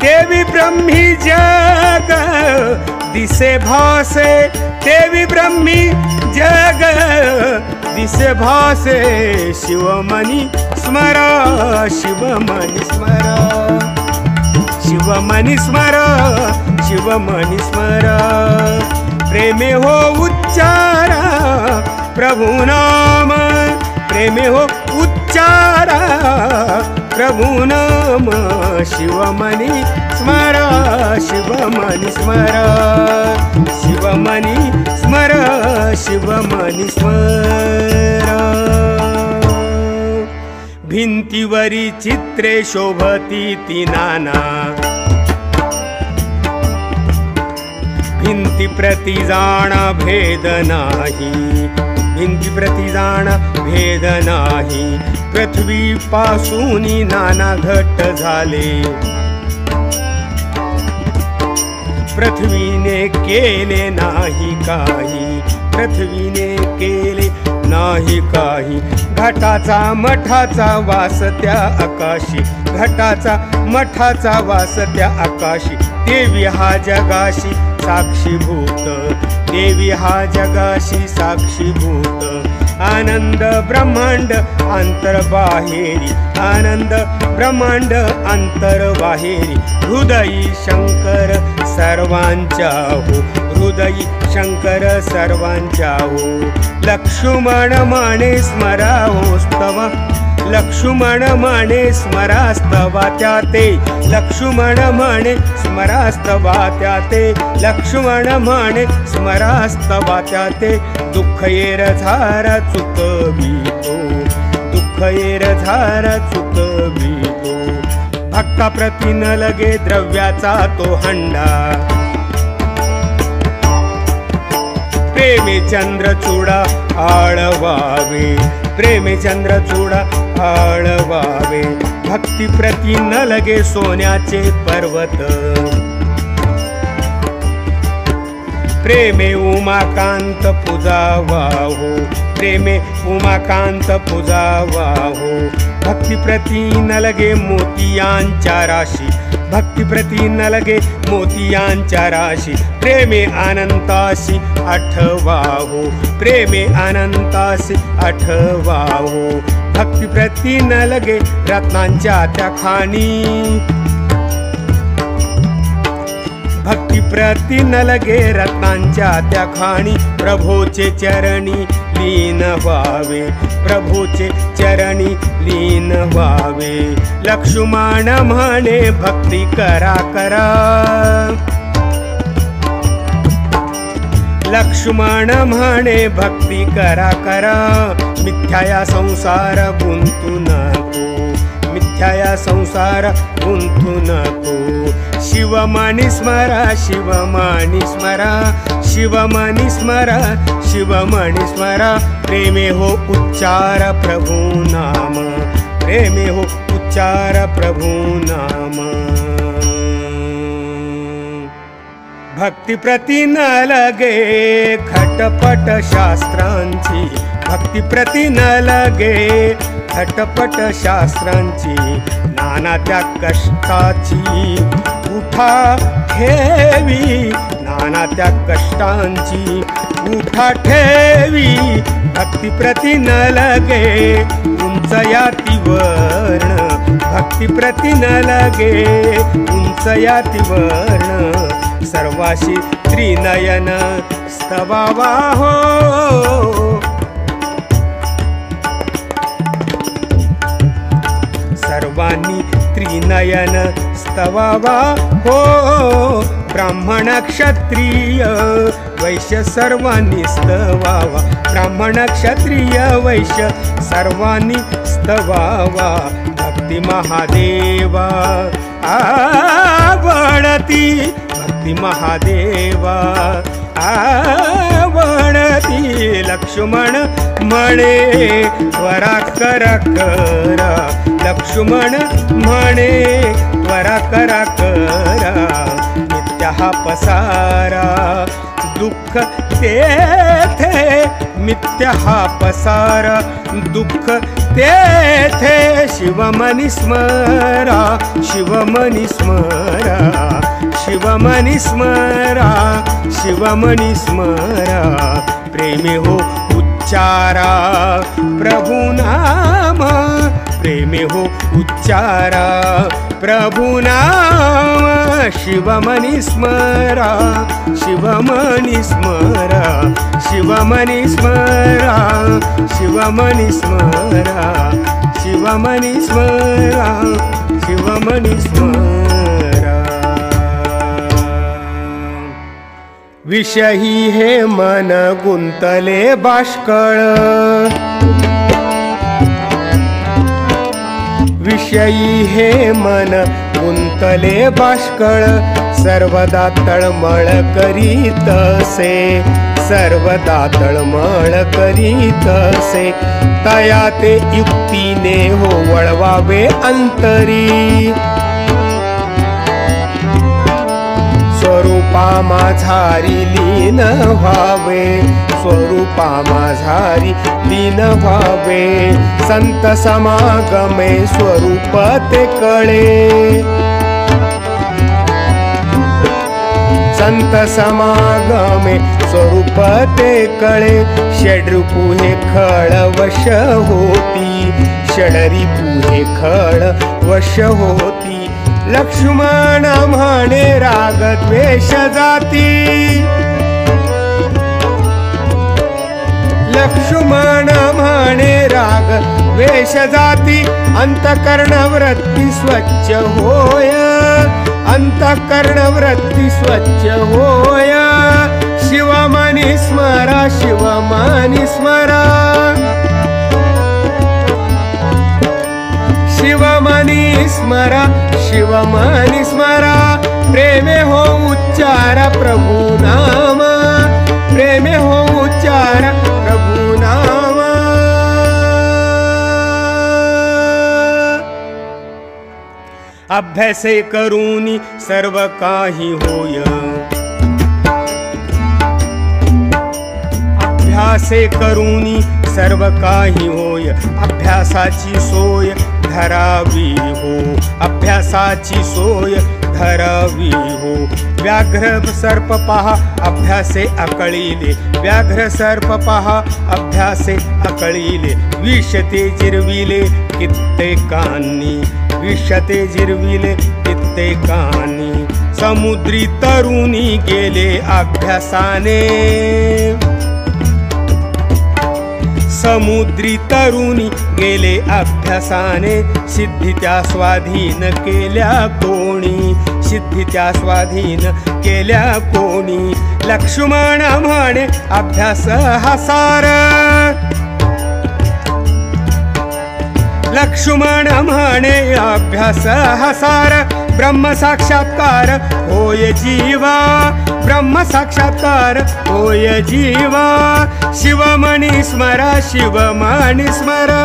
देवी ब्रह्मी जग दिसे भासे, देवी ब्रह्मी जग दिसे भासे. शिवमनी स्मरा, शिवमनी स्मरा, शिवमनी स्मरा, शिवमनी स्मरा. प्रेमे हो उच्चारा प्रभु नाम, प्रेमे हो उच्चारा प्रभु नाम शिवमनी स्मरा शिवमनी स्मरा शिवमनी स्मरा शिवमनी स्मरा भिंतीवरी चित्रे शोभती ती नाना भिंती प्रति जाणा भेद नाही भिंती प्रति जाणा भेद नाही पृथ्वी पासूनी नाना घट झाले पृथ्वीने केले नाही काही पृथ्वीने केले नाही काही घटाचा मठाचा वास त्या आकाशी घटाचा मठाचा वास त्या आकाशी देवी हा जगाशी साक्षीभूत देवी हा जगाशी साक्षीभूत आनंद ब्रह्मांड अंतर्बाहेरी आनंद ब्रह्मांड अंतर्बाहेरी हृदयी शंकर सर्वांच्या हो हृदयी शंकर सर्वांच्या हो लक्ष्मण माने स्मरा हो स्तवा लक्ष्मण माने स्मरास्तवा त्या ते लक्ष्मण माने स्मरास्तवा त्या ते लक्ष्मण माने स्मरास्तवा त्या ते दुःख येर झारा चुकवितो दुःख येर झारा चुकवितो भक्ता प्रति न लगे द्रव्याचा तो हंडा प्रेमे चंद्र चूडा आळवावे प्रेमे चंद्र चूडा आळवावे भक्ती प्रति न लगे सोन्याचे पर्वत प्रेमे उमाकांत पूजावा हो प्रेमे उमाकांत पूजावा हो भक्ती प्रति न लगे मोतियांच्या राशी भक्ती प्रति न लगे मोतियांच्या राशी प्रेमे अनंतासी आठवा हो प्रेमे अनंतासी आठवा हो भक्ती प्रति न लगे रत्नांच्या त्या खाणी भक्ती प्रति न लगे रत्नांच्या त्या खाणी प्रभूचे चरणी लीन व्हावे प्रभूचे चरणी लीन व्हावे लक्ष्मण म्हणे भक्ती करा करा लक्ष्मण म्हणे भक्ती करा करा मिथ्या संसार गुंतू नको मिथ्या संसार गुंतू नको शिवमनी स्मरा शिवमनी स्मरा शिवमनी स्मरा शिवमनी स्मरा प्रेमे हो उच्चार प्रभु नाम प्रेमे हो उच्चार प्रभु नाम भक्ती प्रति न लगे खटपट शास्त्रांची भक्ती प्रति न लगे खटपट शास्त्रांची नाना त्या कष्टाची उठा ठेवी नाना त्या कष्टांची उठा ठेवी भक्ती प्रति न लगे उंच याती वर्ण भक्ती प्रति न लगे उंच याती वर्ण सर्वाशी त्रिनयन स्तवावा हो सर्वांनी त्रिनयन स्तवावा हो ब्राह्मण क्षत्रिय वैश्य सर्वांनी स्तवावा ब्राह्मण क्षत्रिय वैश्य सर्वांनी स्तवावा भक्ती महादेवा आवडती भक्ती महादेवा आवडती लक्ष्मण म्हणे त्वरा करा करा लक्ष्मण म्हणे त्वरा करा करा मिथ्या हा पसारा दुःख तेथे मिथ्या हा पसारा दुःख तेथे शिवमनी स्मरा शिवमनी स्मरा शिवमनी स्मरा शिवमनी स्मरा प्रेमे हो उच्चारा प्रभु नाम प्रेमे हो उच्चारा प्रभु नाम शिवमनी स्मरा शिवमनी स्मरा शिवमनी स्मरा शिवमनी स्मरा शिव शिवमनी स्मरा शिवमनी स्मरा विषयी हे मन गुंतले बाष्कळ विषयी हे मन गुंतले बाष्कळ सर्वदा तळमळ करीतसे सर्वदा तळमळ करीतसे तया ते युक्तीने हो वळवावे अंतरी स्वरूपा माझारी लीन व्हावे स्वरूपा माझारी लीन व्हावे संत समागमे स्वरूप ते कळे संत समागमे स्वरूप ते कळे षड्रिपू हे खळ वश होती षडरिपू हे खळ वश होती लक्ष्मण म्हणे राग द्वेष जाती लक्ष्मण म्हणे राग द्वेष जाती अंतःकरण वृत्ती स्वच्छ होय अंतःकरण वृत्ती स्वच्छ होय शिवमनी स्मरा शिवमनी स्मरा शिवमनी स्मरा शिवमनी स्मरा प्रेमे हो उच्चार प्रभु नाम प्रेमे हो उच्चार प्रभु नाम अभ्यासे करूनी सर्व काही होय अभ्यासे करूनी सर्व काही होय अभ्यासाची सोय धरावी हो अभ्यासाची सोय धरावी हो व्याघ्र सर्प पहा अभ्यासे अकळीले व्याघ्र सर्प पहा अभ्यासे अकळीले विषते जिरविले कित्येकांनी विषते जिरविले कित्येकांनी समुद्री तरुणी गेले अभ्यासाने समुद्री तरुणी गेले अभ्यासाने सिद्धी त्या स्वाधीन केल्या कोणी सिद्धी त्या स्वाधीन केल्या कोणी लक्ष्मण म्हणे अभ्यास हा सार लक्ष्मण म्हणे अभ्यास हा सार ब्रह्म साक्षात्कार होय जीवा ब्रह्म साक्षात्कार होय जीवा शिवमनी स्मरा शिवमनी स्मरा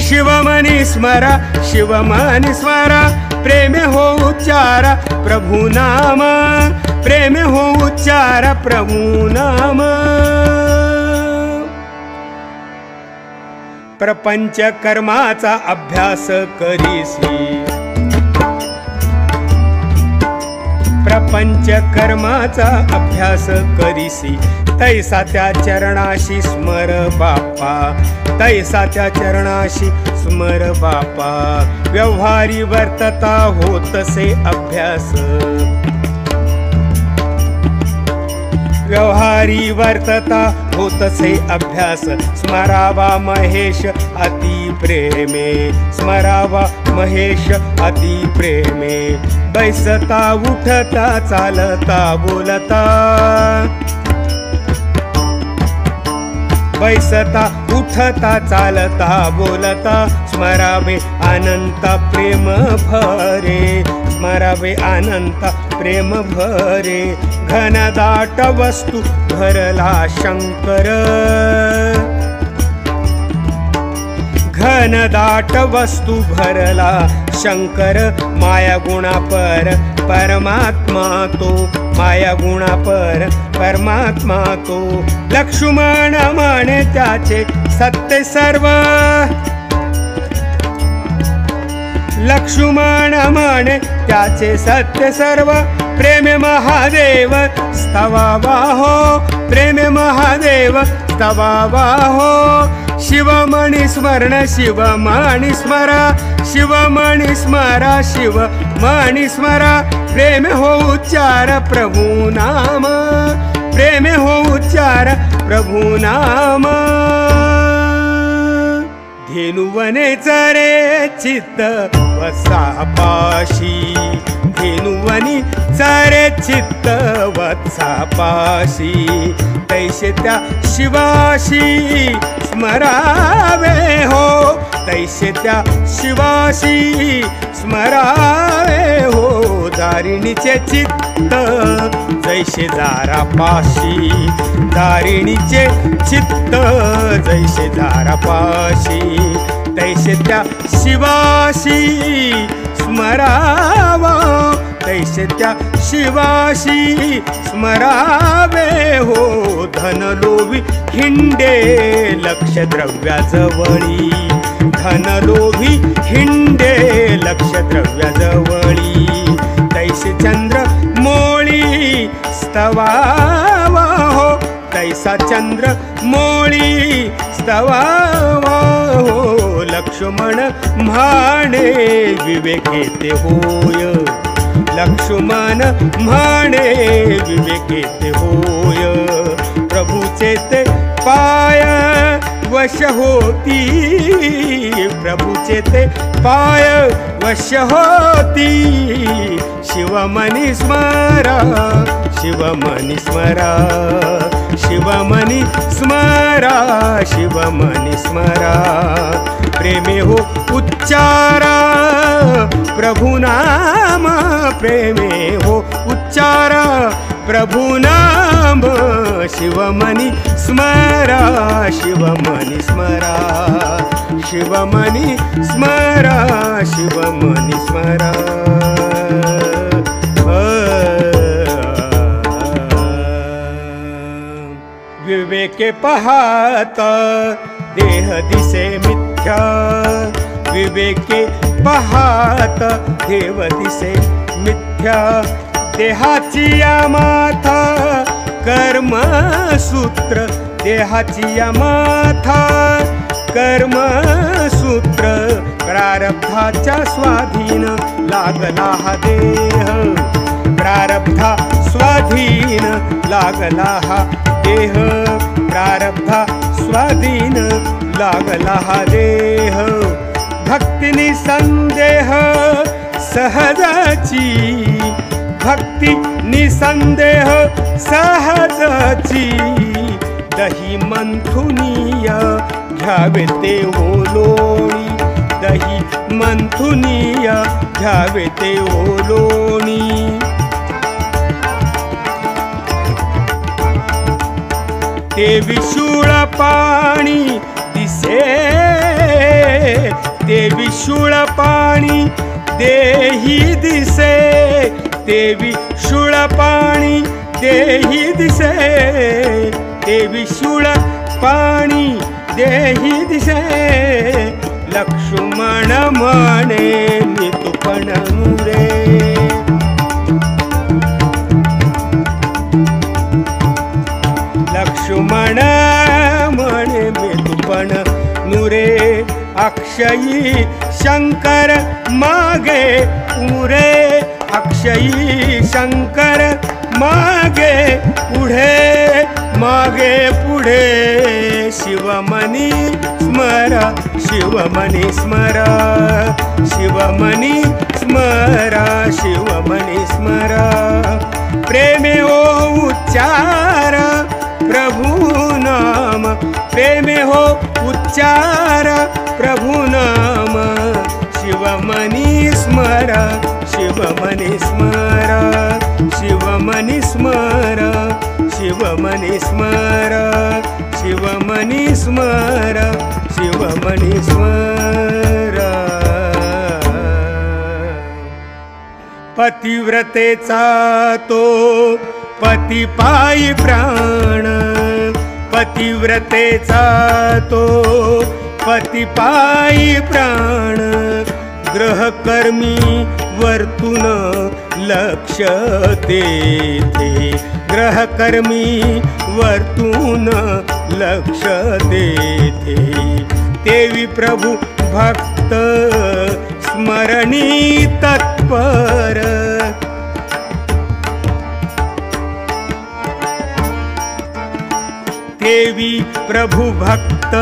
शिवमनी स्मरा शिवमनी स्मरा प्रेमे हो उच्चार प्रभु नाम प्रेमे हो उच्चार प्रभु नाम प्रपंच कर्माचा अभ्यास करीसी प्रपंच कर्माचा अभ्यास करीसी तैसा त्या चरणाशी स्मर बापा तैसा त्या चरणाशी स्मर बापा व्यवहारी वर्तता होतसे अभ्यास व्यवहारी वर्तता होतसे अभ्यास स्मरावा महेश अति प्रेमे स्मरावा महेश अति प्रेमे बैसता उठता चालता बोलता बैसता उठता चालता बोलता स्मरावे अनंत प्रेम भरे स्मरावे अनंत प्रेम भरे घनदाट वस्तू भरला शंकर घनदाट वस्तू भरला शंकर माया गुणा पर परमात्मा तो माया गुणा पर परमात्मा तो लक्ष्मण म्हणे त्याचे सत्य सर्व लक्ष्मण म्हणे त्याचे सत्य सर्व प्रेमे महादेव स्तवावा हो प्रेमे महादेव स्तवावा हो शिवमणी स्मरण शिवमणी स्मरा शिवमणी स्मरा शिवमणी स्मरा प्रेमे हो उच्चार प्रभु नाम प्रेमे हो उच्चार प्रभु नाम धेनुवने चरे चित्त वत्सापाशी, धेनुवनी चरे चित्त वत्सापाशी, तैसे त्या शिवाशी स्मरावे हो, तैसे त्या शिवाशी स्मरावे हो, दारिणीचे चित्त जैसे जारापाशी, दारिणीचे चित्त जैसे जारापाशी, तैसे त्या शिवाशी स्मरावा, तैसे त्या शिवाशी स्मरावे हो, धनलोभी हिंडे लक्ष द्रव्याजवळी, धनलोभी हिंडे लक्ष द्रव्याजवळी, तैसे चंद्र मोळी स्तवावा हो, तैसा चंद्र मोळी स्तवावा हो, लक्ष्मण म्हणे विवेकेते होय, लक्ष्मण म्हणे विवेकेते होय, प्रभूचे ते पाय वश होती, प्रभूचे ते पाय वश होती, शिवमनी स्मरा, शिवमनी स्मरा, शिवमनी स्मरा, शिवमनी स्मरा, प्रेमे हो उच्चारा प्रभु नाम, प्रेमे हो उच्चारा प्रभु नाम, शिवमनी स्मरा, शिवमनी स्मरा, शिवमनी स्मरा, शिवमनी स्मरा, विवेके पाहता देह दिसे मिथ्या, विवेके पाहता देव दिसे मिथ्या, देहाची या माथा कर्मसूत्र, देहाची या माथा कर्मसूत्र, प्रारब्धाच्या स्वाधीन लागला हा देह, प्रारब्धा स्वाधीन लागला हा देह, प्रारब्धा स्वाधीन लागला हा देह, भक्तिनी संदेह सहजाची, भक्ती निसंदेह सहजाची, दही मंथुनिया घ्यावे ते ओलोणी, दही मंथुनिया घ्यावे ते ओलोणी, ते विशुळ पाणी दिसे, ते विशुळ पाणी देही दिसे, ते विशुळ पाणी देही दिसे, ते विशुळ पाणी देही दिसे, लक्ष्मण म्हणे मी तुपण रे, लक्ष्मण म्हणे मी तुपण नुरे, अक्षयी शंकर मागे उरे, अक्षयी शंकर मागे पुढे, मागे पुढे, शिवमनी स्मरा, शिवमनी स्मरा, शिवमनी स्मरा, शिवमनी स्मरा, प्रेमे हो उच्चार प्रभु नाम, प्रेमे हो उच्चार प्रभु नाम, शिवमनी स्मरा, शिवमनी स्मरा, शिवमनी स्मरा, शिवमनी स्मरा, शिवमनी स्मरा, शिवमनी स्मरा, पतिव्रतेचा तो पती पायी प्राण, पतिव्रतेचा तो पती पायी प्राण, ग्रहकर्मी वर्तून लक्ष देते, ग्रहकर्मी वर्तून लक्ष देते, देवी प्रभु भक्त स्मरणी तत्पर, ठेवी प्रभु भक्त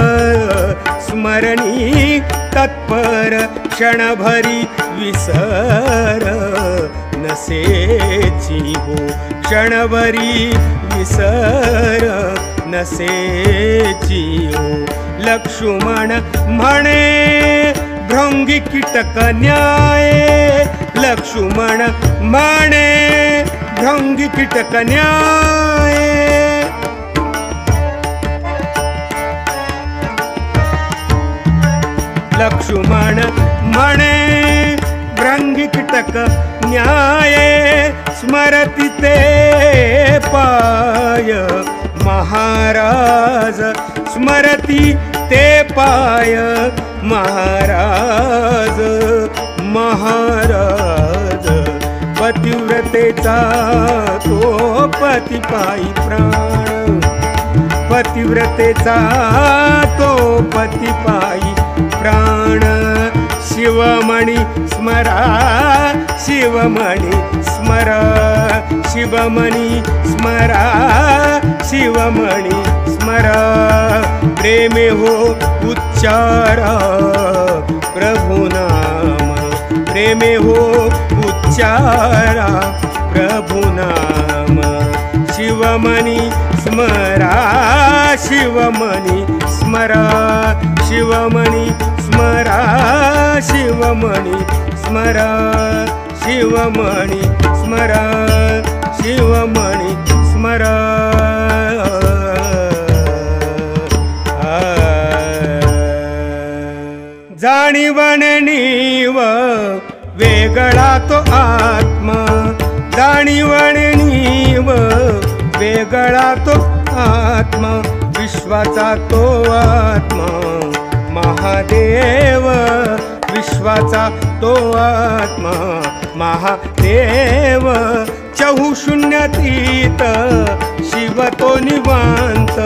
स्मरणी तत्पर क्षणभरी विसर नसेची हो क्षणभरी विसर नसेची हो लक्ष्मण म्हणे भृंगी कीटक न्याय लक्ष्मण म्हणे भृंगी कीटक न्याय लक्ष्मण म्हणे भृंगी कीटक न्याय स्मरति ते पाय महाराज स्मरति ते पाय महाराज महाराज पतिव्रतेचा तो पतिपायी प्राण पतिव्रतेचा तो पतिपायी प्राण शिवमणी स्मरा शिवमणी स्मरा शिवमणी स्मरा शिवमणी स्मरा प्रेमे हो उच्चारा प्रभु नाम प्रेमे हो उच्चारा प्रभु नाम शिवमणी स्मरा शिवमणी स्मरा शिवमणी स्मरा शिवमणी स्मरा शिवमणी स्मरा शिवमणी स्मरा जाणीवन नीव वेगळा तो आत्मा जाणीवन नीव वेगळा तो आत्मा विश्वाचा तो आत्मा महादेव विश्वाचा तो आत्मा महादेव चहुशून्यातीत शिव तो निवांत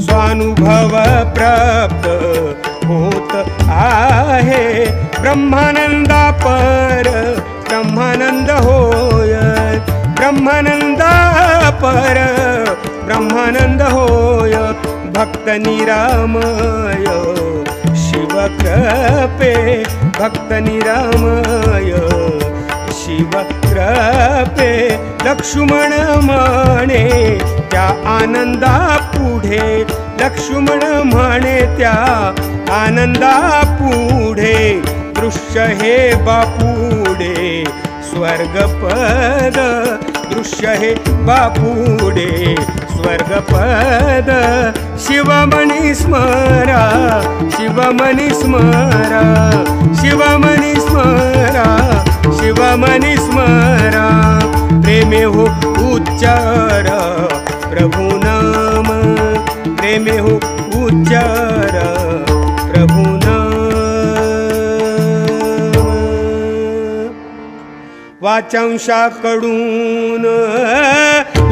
स्वानुभव प्राप्त होत आहे ब्रह्मानंदा पर ब्रह्मानंद होय ब्रह्मानंदा पर ब्रह्मानंद होय भक्त निरामय शिव कृपे भक्त निरामय शिव कृपे लक्ष्मण म्हणे त्या आनंदा पुढे लक्ष्मण म्हणे त्या आनंदा पुढे दृश्य हे बापुडे स्वर्गपद दृश्य हे बापुडे स्वर्गपद शिवमणी स्मरा शिवमणी स्मरा शिवमणी स्मरा शिवमणी स्मरा प्रेमे हो उच्चार प्रभु नाम प्रेमे हो उच्चार प्रभु नाम वाचांशाकडून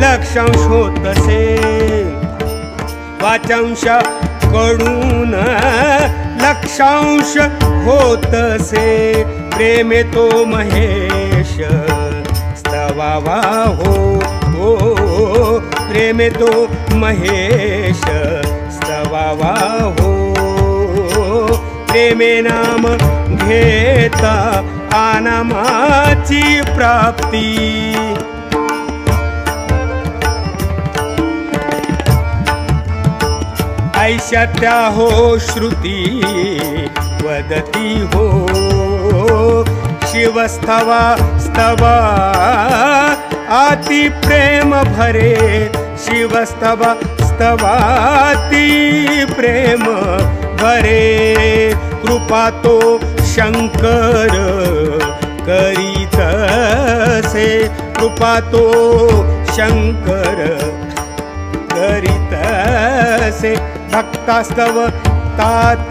लक्षांश होत असे वाचांशाकडून लक्षांश होत असे प्रेमे तो महेश स्तवावा हो प्रेमे तो महेश स्तवावा हो प्रेमे नाम घेता आनामाची प्राप्ती ऐशा त्या हो श्रुती वदती हो शिवस्तवा स्तवा अति प्रेम भरे शिवस्तवा स्तवाति प्रेम भरे कृपा तो शंकर करीतसे कृपा तो शंकर करीतसे भक्तास्तव तात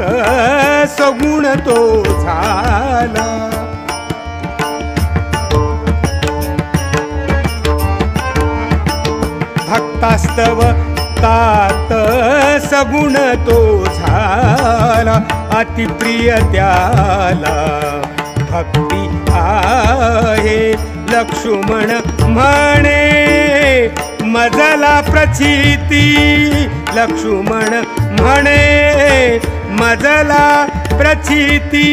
सगुण तो झाला भक्तास्तव तात सगुण तो झाला अतिप्रिय त्याला भक्ती आहे लक्ष्मण म्हणे मजला प्रचिती, लक्ष्मण म्हणे मजला प्रचिती,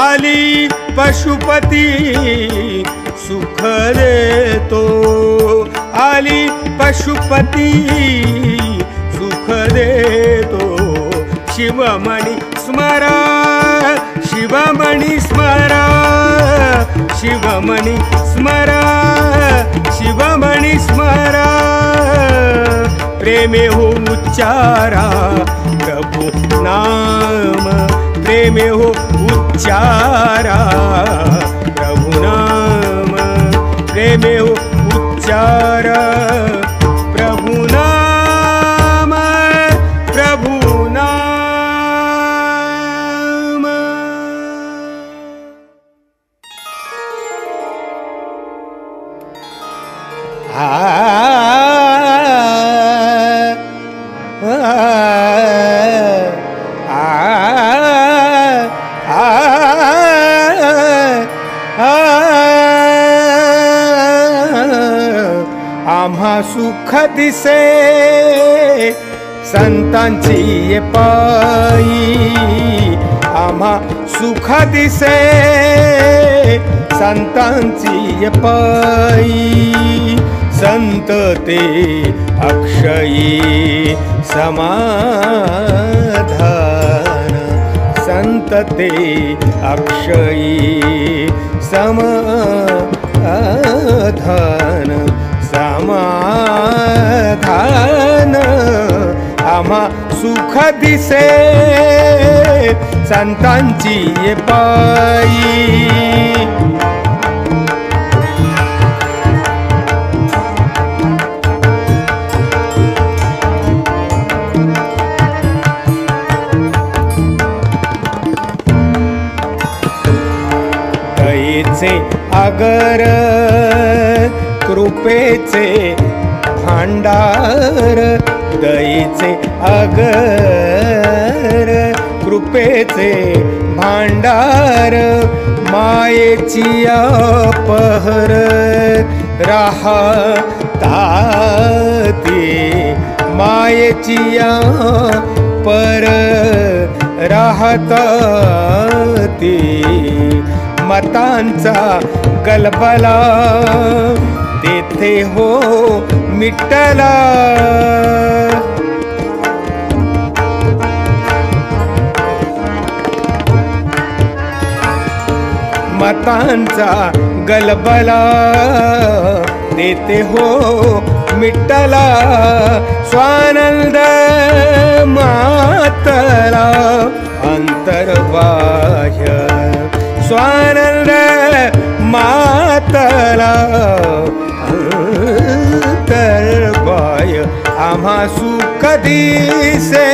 आली पशुपती सुख देतो, आली पशुपती सुख देतो, शिवमणी स्मरा, शिवमणी स्मरा, शिवमणी स्मरा, शिवमणी स्मरा, प्रेमे हो उच्चारा प्रभु नाम, प्रेमे हो उच्चारा प्रभु नाम, प्रेमे हो उच्चारा प्रभु नाम, प्रभु नाम। आम्हा सुख दिसे संतांची ये पायी, आम्हा सुख दिसे संतांची ये पायी, संत ते अक्षयी समाधान, संत ते अक्षयी समाधान, समाधान, आम्हा सुख दिसे संतांची ये पायी, दयेचे आगर कृपेचे भांडार, दयेचे आगर कृपेचे भांडार, मायेची अपहर राहताती, मायेची पर राहताती, मतांचा गलबला तेथे हो मिटला, मतांचा गलबला तेथे हो मिटला, स्वानंद मातला अंतर्बाह्य, स्वानंद मातला अंतर्बाह्य, आम्हा सुख दिसे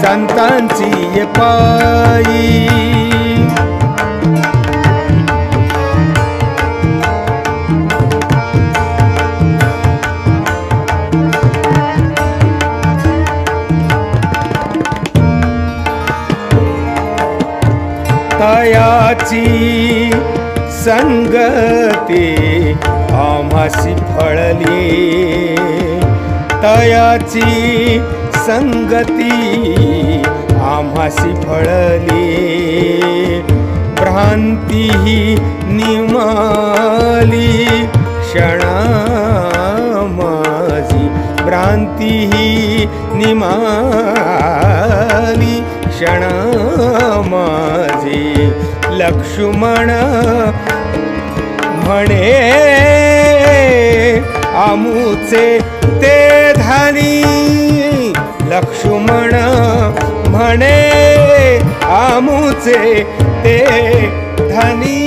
संतांची ये पायी, तयाची संगती आम्हासी फळली, तयाची संगती आम्हासी फळली, भ्रांती ही निमाली क्षणा माझी, भ्रांती ही निमाली क्षणा माझी, लक्ष्मण म्हणे आमुचे ते धनी, लक्ष्मण म्हणे आमुचे ते धनी,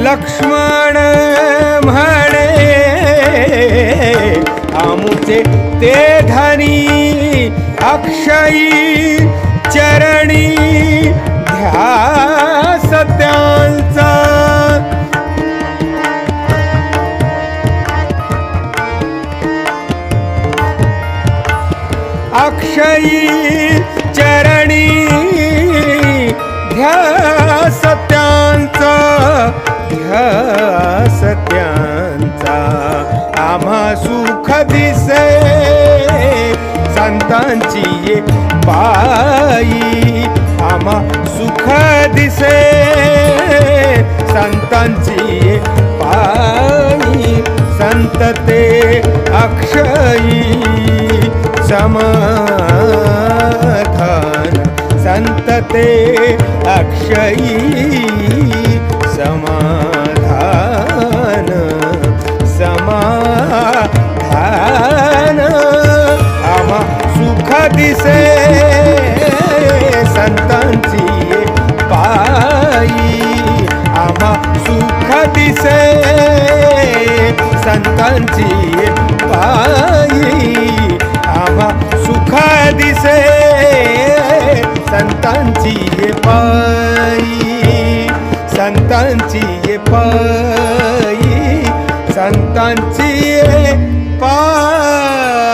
लक्ष्मण लक्ष्मण म्हणे आमुचे ते धनी अक्षयी चरणी ध्यास त्यांचा अक्षयी चरणी ध्यास त्यांचा ध्यास त्यांचा आम्हा सुख दिसे संतांची ये पायी आम्हा सुख दिसे संतांची ये पायी संत ते अक्षयी समाधान संत ते अक्षयी समाधान समाधान आम्हा सुख दिसे संतांची पायी आम्हा सुख दिसे संतांची पायी आम्हा सुख दिसे संतांची पायी संतांची पायी संतांची पायी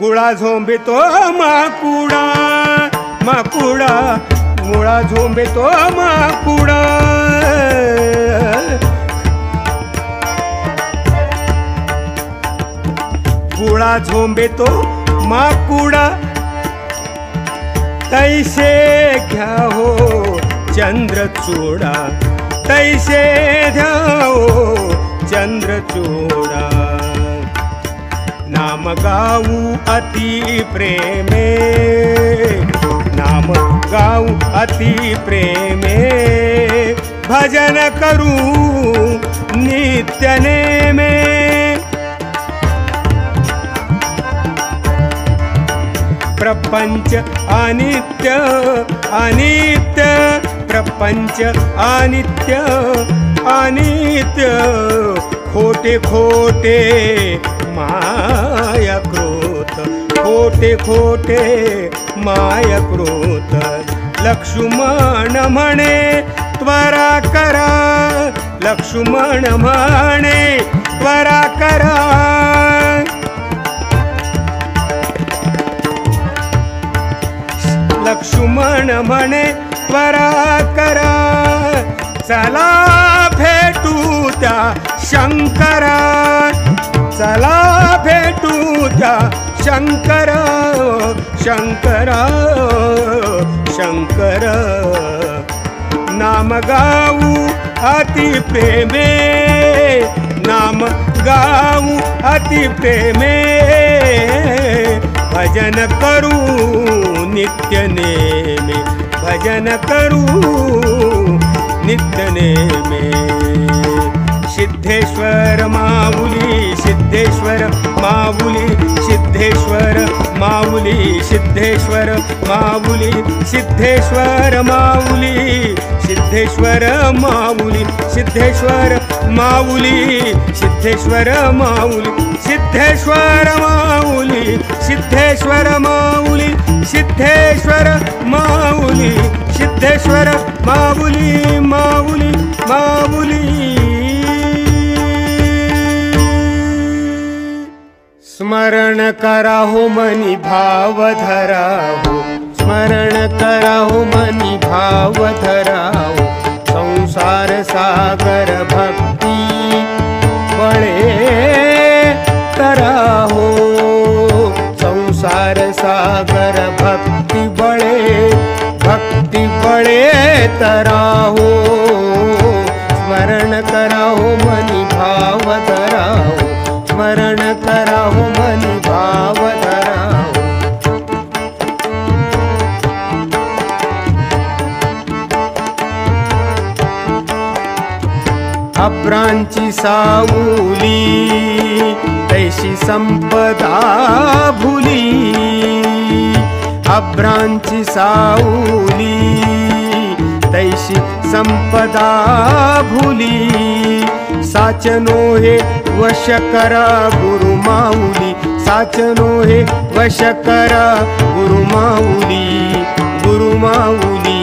गुळा झोंबेतो माकुडा माकुडा मुळा झोंबेतो माकुडा गुळा झोंबेतो माकुडा तैसे घ्या हो चंद्रचूडा तैसे घ्या हो चंद्रचूडा नाम गाऊ अति प्रेमे नाम गाऊ अति प्रेमे भजन करू नित्य नेमे प्रपंच अनित्य अनित्य प्रपंच अनित्य अनित्य खोटे खोटे माया क्रोध खोटे खोटे माया क्रोध लक्ष्मण म्हणे त्वरा करा लक्ष्मण म्हणे त्वरा करा लक्ष्मण म्हणे त्वरा करा चला भेटू त्या शंकरा चला भेटू त्या शंकरा शंकरा शंकर नाम गाऊ अति प्रेमे नाम गाऊ अति प्रेमे भजन करू नित्य नेमे भजन करू नित्य नेमे सिद्धेश्वर माऊली सिद्धेश्वर माऊली सिद्धेश्वर माऊली सिद्धेश्वर माऊली सिद्धेश्वर माऊली सिद्धेश्वर माऊली सिद्धेश्वर माऊली सिद्धेश्वर माऊली सिद्धेश्वर माऊली सिद्धेश्वर माऊली सिद्धेश्वर माऊली सिद्धेश्वर माऊली माऊली माऊली स्मरण करा हो मनी भाव धरा हो स्मरण करा हो मनी भाव धरा हो संसार सागर भक्ती बळे तरा हो संसार सागर भक्ती बळे तरा हो स्मरण करा हो मनी भाव धरा हो स्मरण करा हो मनी भाव धरा हो अभ्रांची सावली संपदा भुली अभ्रांची सावली तैशी संपदा भुली साचनो हे वश करा गुरु माऊली साचनो हे वश करा गुरु माऊली गुरु माऊली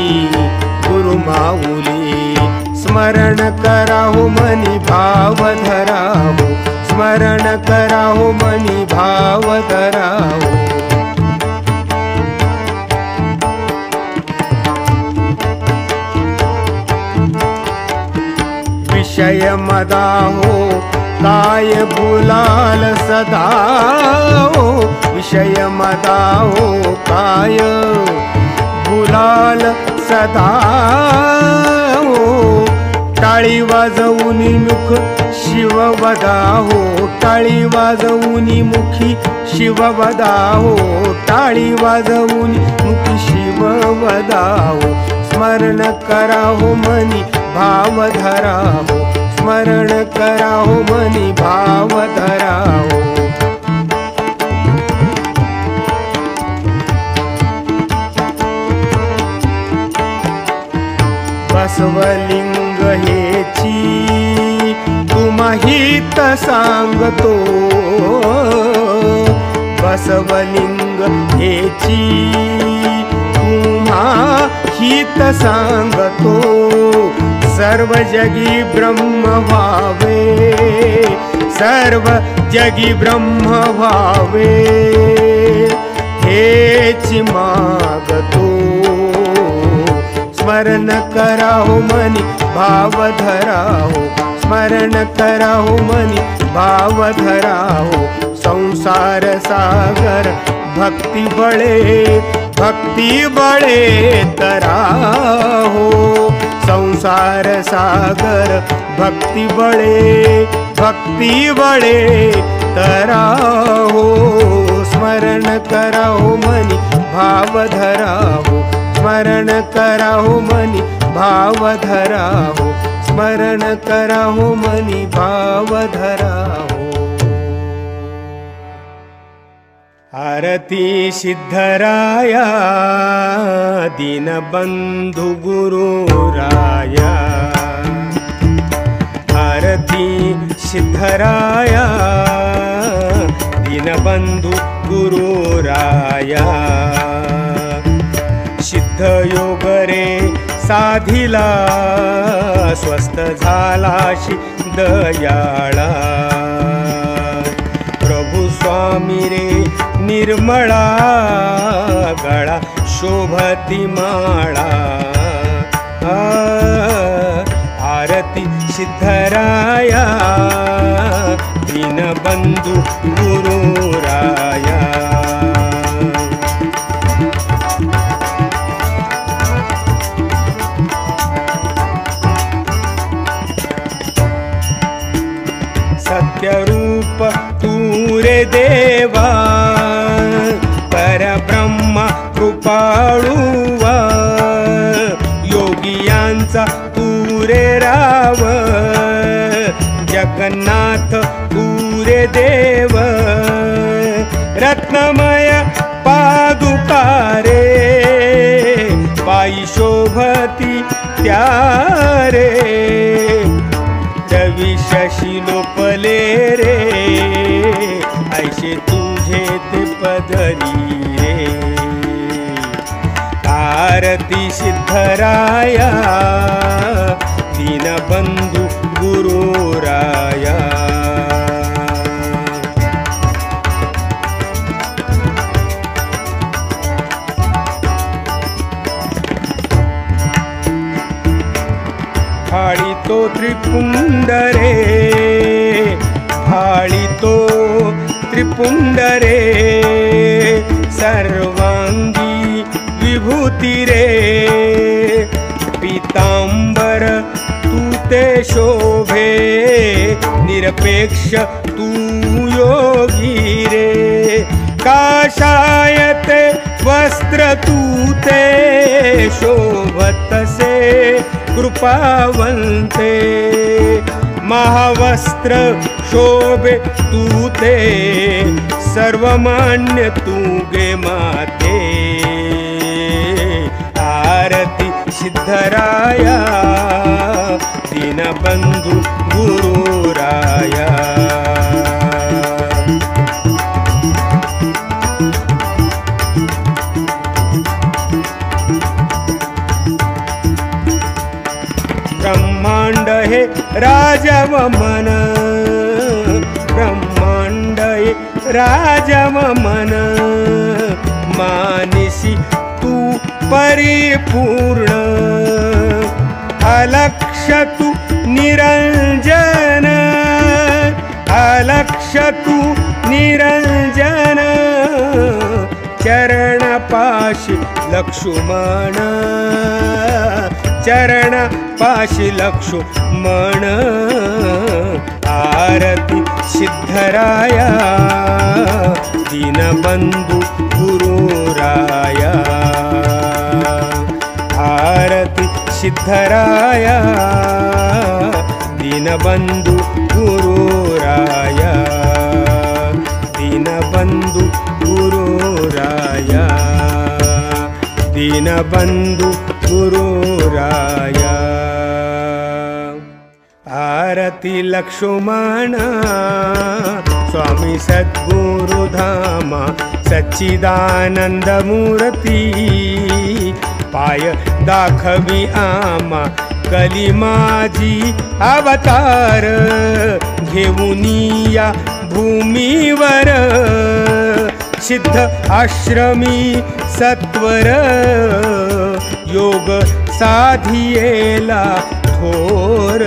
गुरु माऊली स्मरण कराहो मनी भाव धराहो स्मरण कराहो मनी भाव धराहो विषय मदा हो काय भुलाल सदा हो विषय मदा हो काय भुलाल सदा हो टाळी वाजवूनी मुख शिववदा हो टाळी वाजवूनी मुखी शिववदा हो टाळी वाजवूनी मुखी शिववदा हो स्मरण कराहो मनी भाव धराहो स्मरण कराहो मनी भाव धराहो बसवलिंग हेची तुम्हाहित सांगतो बसवलिंग हेची तुम्हाहित सांगतो सर्व जगी ब्रह्म व्हावे सर्व जगी ब्रह्म व्हावे हेची मागतो स्मरण कराहो मनी भाव धराहो स्मरण कराहो मनी भाव धराहो संसार सागर भक्ति बळे तराहो संसार सागर भक्ति बळे तराहो स्मरण कराहो मनी भाव धराहो स्मरण कराहो मनी भाव धराहो स्मरण कराहो मनी भाव धराहो आरती सिद्धराया दीनबंधु गुरुराया आरती सिद्धराया दीनबंधु गुरुराया सिद्ध योग रे साधिला स्वस्थ झालाशी दयाळा प्रभु स्वामी रे निर्मळा गळा शोभती माळा आरती सिद्धराया दीनबंधु गुरुराया सत्यरूप तू रे देवा परब्रह्म कृपाळुवा योगियांचा तू रे राव जगन्नाथ तू रे देव रत्नमय पादुका रे पायी शोभती त्या रे रवि शशी लोपले रे ऐसे तुझे ते पदरी रे आरती सिद्धराया दीनबंधु गुरुराया थाळी तो त्रिपुंडरे थाळी तो त्रिपुंडरे सर्वांगी विभूती रे पीतांबर तू ते शोभे निरपेक्ष तू योगी रे काशायते वस्त्र तू ते शोभतसे कृपावंते महावस्त्र शोभे तू ते सर्वमान्य तू गे माते आरती सिद्धराया दीनबंधु गुरुराया ब्रह्मांड हे राजवमन ब्रह्मांड हे राजवमन मानिसी तू परिपूर्ण अलक्ष तू निरंजन अलक्ष तू निरंजन चरण पाशी लक्ष्मण चरण पाशी लक्ष्मण आरती सिद्धराया दीनबंधु गुरुराया आरती सिद्धराया दीनबंधु गुरुराया दीनबंधु गुरुराया दीनबंधु गुरुराया आरती लक्ष्मण स्वामी सद्गुरुधामा सच्चिदानंद मूर्ती पाय दाखवी आमा कली माझी अवतार घेऊनिया भूमीवर सिद्ध आश्रमी सत्वर योग साधियेला थोर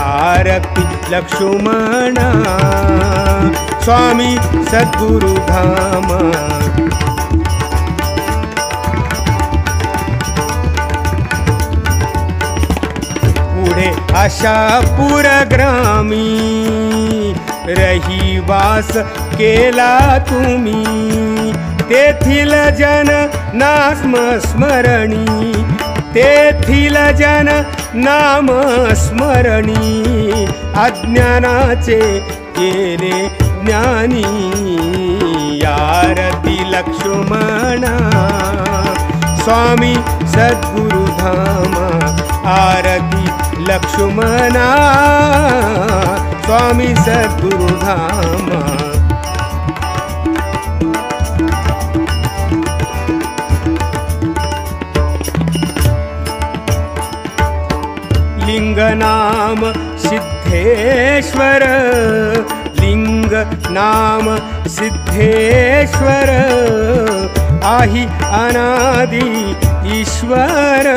आरती लक्ष्मण स्वामी सद्गुरुधामा पुढे आशापूर ग्रामी रहिवास केला तुम्ही तेथील जन नाम स्मरणी तेथील जन नाम स्मरणी अज्ञानाचे केले ज्ञानी आरती लक्ष्मण स्वामी सद्गुरुधामा आरती लक्ष्मणा स्वामी सद्गुरुधामा लिंग नाम सिद्धेश्वर लिंग नाम सिद्धेश्वर आही अनादि ईश्वर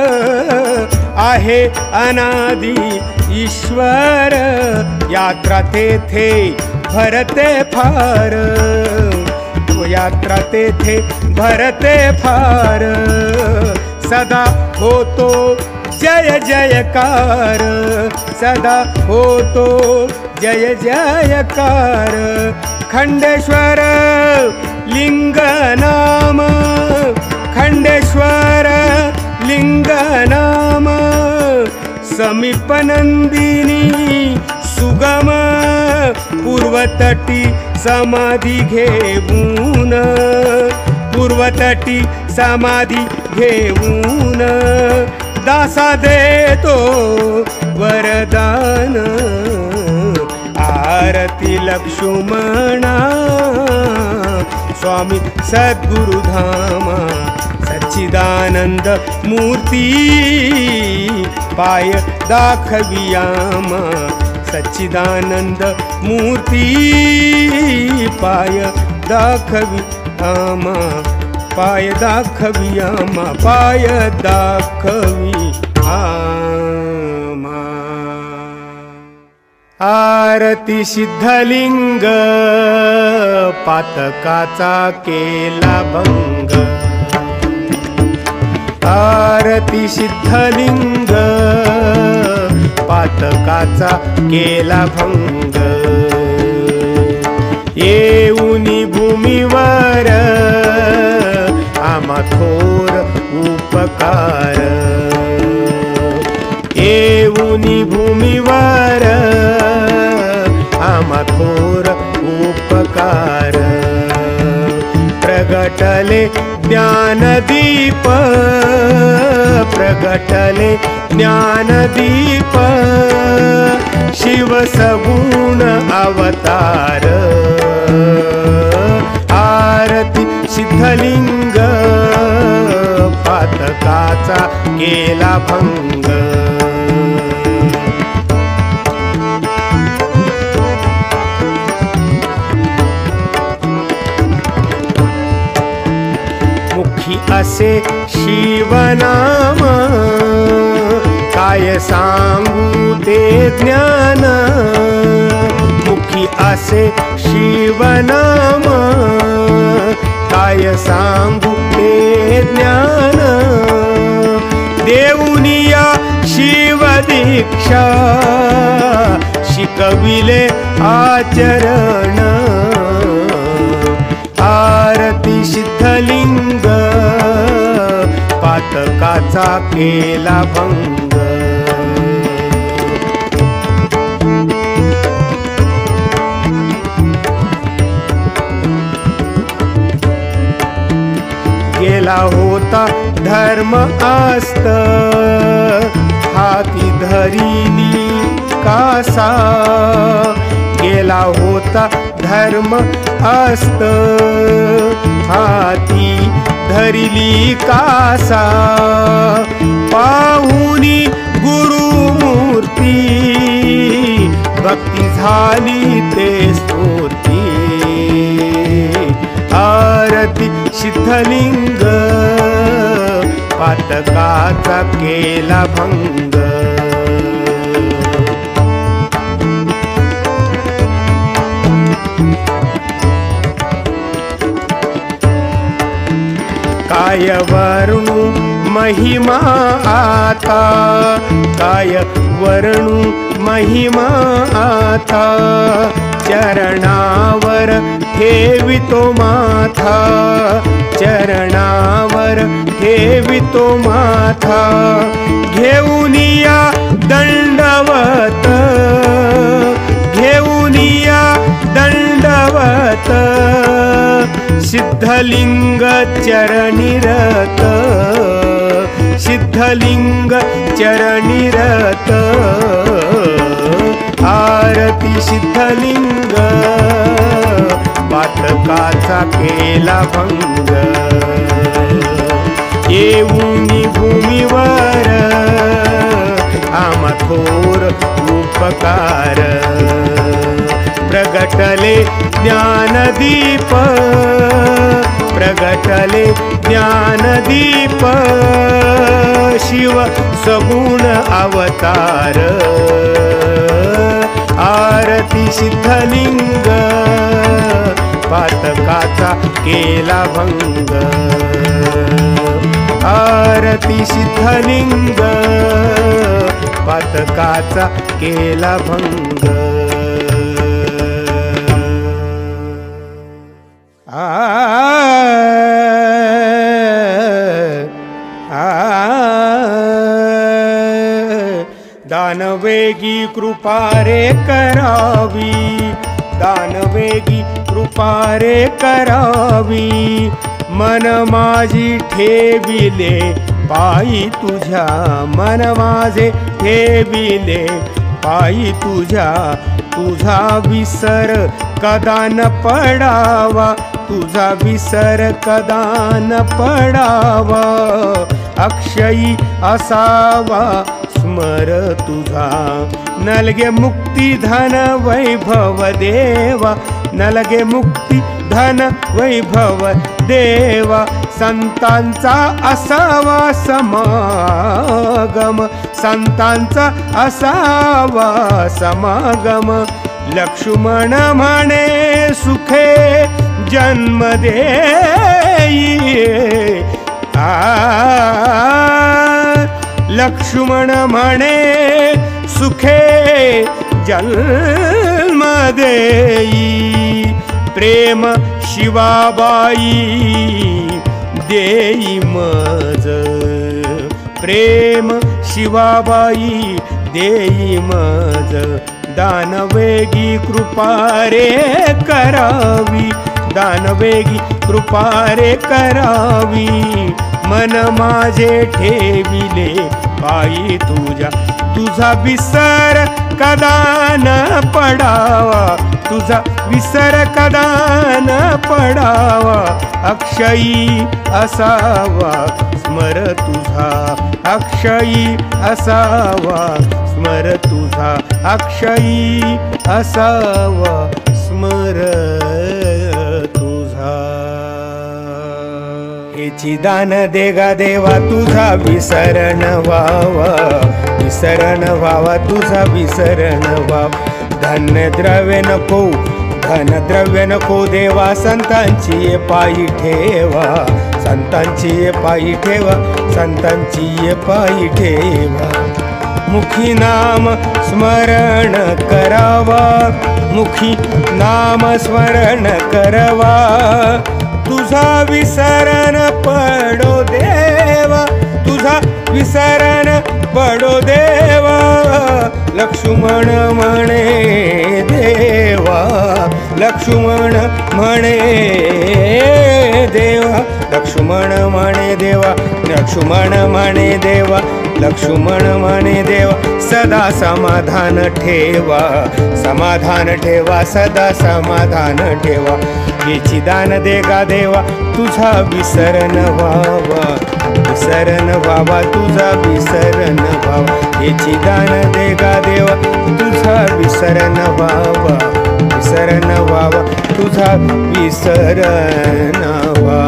आहे अनादि ईश्वर यात्रा तेथे भरते फार यात्रा तेथे भरते फार सदा होतो जय जयकार सदा होतो जय जयकार खंडेश्वर लिंग नाम खंडेश्वर लिंग नाम समीप नंदिनी सुगम पूर्वतटी समाधी घेऊन पूर्वतटी समाधी घेऊन दासा देतो वरदान आरती लक्ष्मणा स्वामी सद्गुरुधामा सच्चिदानंद मूर्ती पाय दाखवियामा सच्चिदानंद मूर्ती पाय दाखवियामा पाय दाखवियामा पाय दाखवियामा आरती सिद्धलिंग पातकाचा केला भंग आरती सिद्धलिंग पातकाचा केला भंग येऊनी भूमीवर आम्हा थोर उपकार येऊ येऊनी भूमीवर आम्हा थोर उपकार. प्रगटले ज्ञानदीप, प्रगटले ज्ञानदीप, शिव सगुण अवतार. आरती सिद्धलिंग, पातकाचा केला भंग. मुखी असे शिवनाम, काय सांगू ते ज्ञान. मुखी असे शिवनाम, काय सांगू ते ज्ञान. देऊनिया शिव दीक्षा, शिकविले आचरण. आरती सिद्धलिंग, पातकाचा केला भंग. गेला होता धर्म अस्त, हाती धरिली कासा. गेला होता धर्म अस्त, हाती धरिली कासा. पाहुनी गुरुमूर्ती, भक्ती झाली ते स्फूर्ती. आरती सिद्धलिंग, पातकाचा केला भंग. काय वर्णू महिमा आता, काय वर्णू महिमा आता. चरणावर ठेवितो माथा, चरणावर ठेवितो माथा. घेऊनिया दंडवत, घेऊनिया दंडवत. सिद्धलिंग चरणिरत, सिद्धलिंग चरणिरत. आरती सिद्धलिंग, पातकाचा केला भंग. येऊनी भूमीवर आम्हा थोर उपकार. प्रगटले ज्ञानदीप, प्रगटले ज्ञानदीप. शिव सगुण अवतार. आरती सिद्धलिंग, पातकाचा केला भंग. आरती सिद्धलिंग, पातकाचा केला भंग. दानवेगी कृपा रे करावी, दानवेगी कृपा रे करावी. मन माझी ठेविले पायी तुझ्या, मन माझे ठेविले पायी तुझ्या. तुझा विसर कदा न पडावा, तुझा विसर कदा न पडावा. अक्षयी असावा स्मर तुझा, नलगे मुक्ती धन वैभव देवा. नलगे मुक्ती धन वैभव देवा. संतांचा असावा समागम, संतांचा असावा समागम. लक्ष्मण म्हणे सुखे जन्म देई. लक्ष्मण म्हणे सुखे जन्म देई. प्रेम शिवाबाई देई मज, प्रेम शिवाबाई देई मज दानवेगी कृपा रे करावी, दानवेगी कृपा रे करावी, मन माझे ठेविले पायी तुझ्या, तुझा विसर कदा न पडावा, तुझा विसर कदा न पडावा, अक्षयी असावा स्मर तुझा, अक्षयी असावा स्मर तुझा, अक्षयी असावा स्मर तुझा. हेची दान देगा देवा तुझा विसरण व्हावा, विसरण व्हावा तुझा विसरण व्हावा. धन्य द्रव्य नको, धन द्रव्य नको देवा, संतांची पायी ठेवा, संतांची पायी ठेवा, संतांची पायी ठेवा. मुखी नाम स्मरण करावा, मुखी नाम स्मरण करवा, तुझा विसरण पडो देवा, तुझा विसरण पडो देवा. लक्ष्मण म्हणे देवा, लक्ष्मण म्हणे देवा, लक्ष्मण म्हणे देवा, लक्ष्मण म्हणे देवा, लक्ष्मण म्हणे देवा. सदा समाधान ठेवा, समाधान ठेवा, सदा समाधान ठेवा. हेची दान देगा देवा तुझा विसरण व्हावा, विसरण व्हावा तुझा विसरण व्हावा. हेची दान देगा देवा तुझा विसरण व्हावा, विसरण व्हावा तुझा विसरण व्हावा.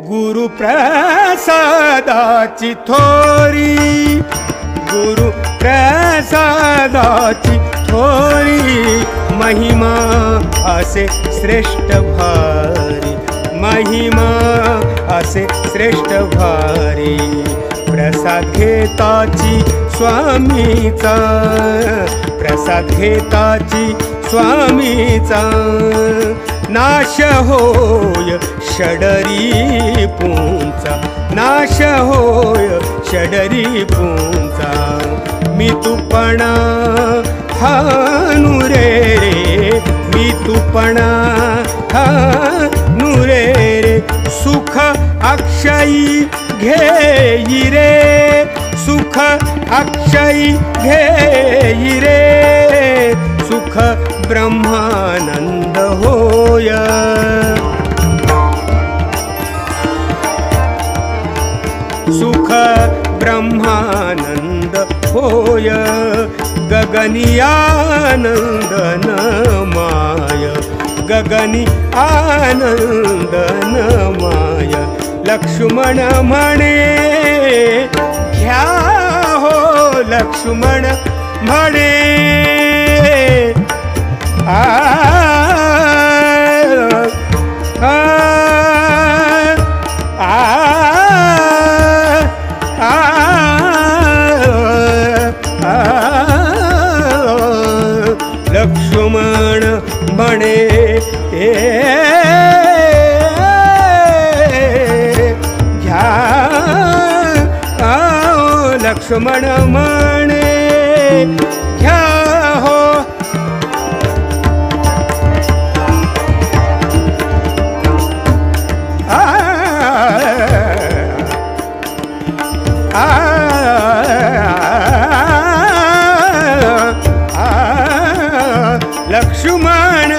गुरु प्रसादाची थोरी, गुरु प्रसादाची थोरी, महिमा असे श्रेष्ठ भारी, महिमा असे श्रेष्ठ भारी. प्रसाद घेताची स्वामीचा, प्रसाद घेताची स्वामीचा, नाश होय षडरी पुंचा, नाश होय षडरी पुंचा. मी तुपणा हानू रे, मी तुपणा हानू रे. सुख अक्षयी घेई रे, सुख अक्षयी घेई रे. सुख ब्रह्मानंद होय, सुख ब्रह्मानंद होय. गगनी आनंद न माय, गगनी आनंद न माय. लक्ष्मण म्हणे घ्या हो, लक्ष्मण म्हणे आ आ लक्ष्मण म्हणे घ्या, लक्ष्मण म्हणे घ्या हो. लक्ष्मण,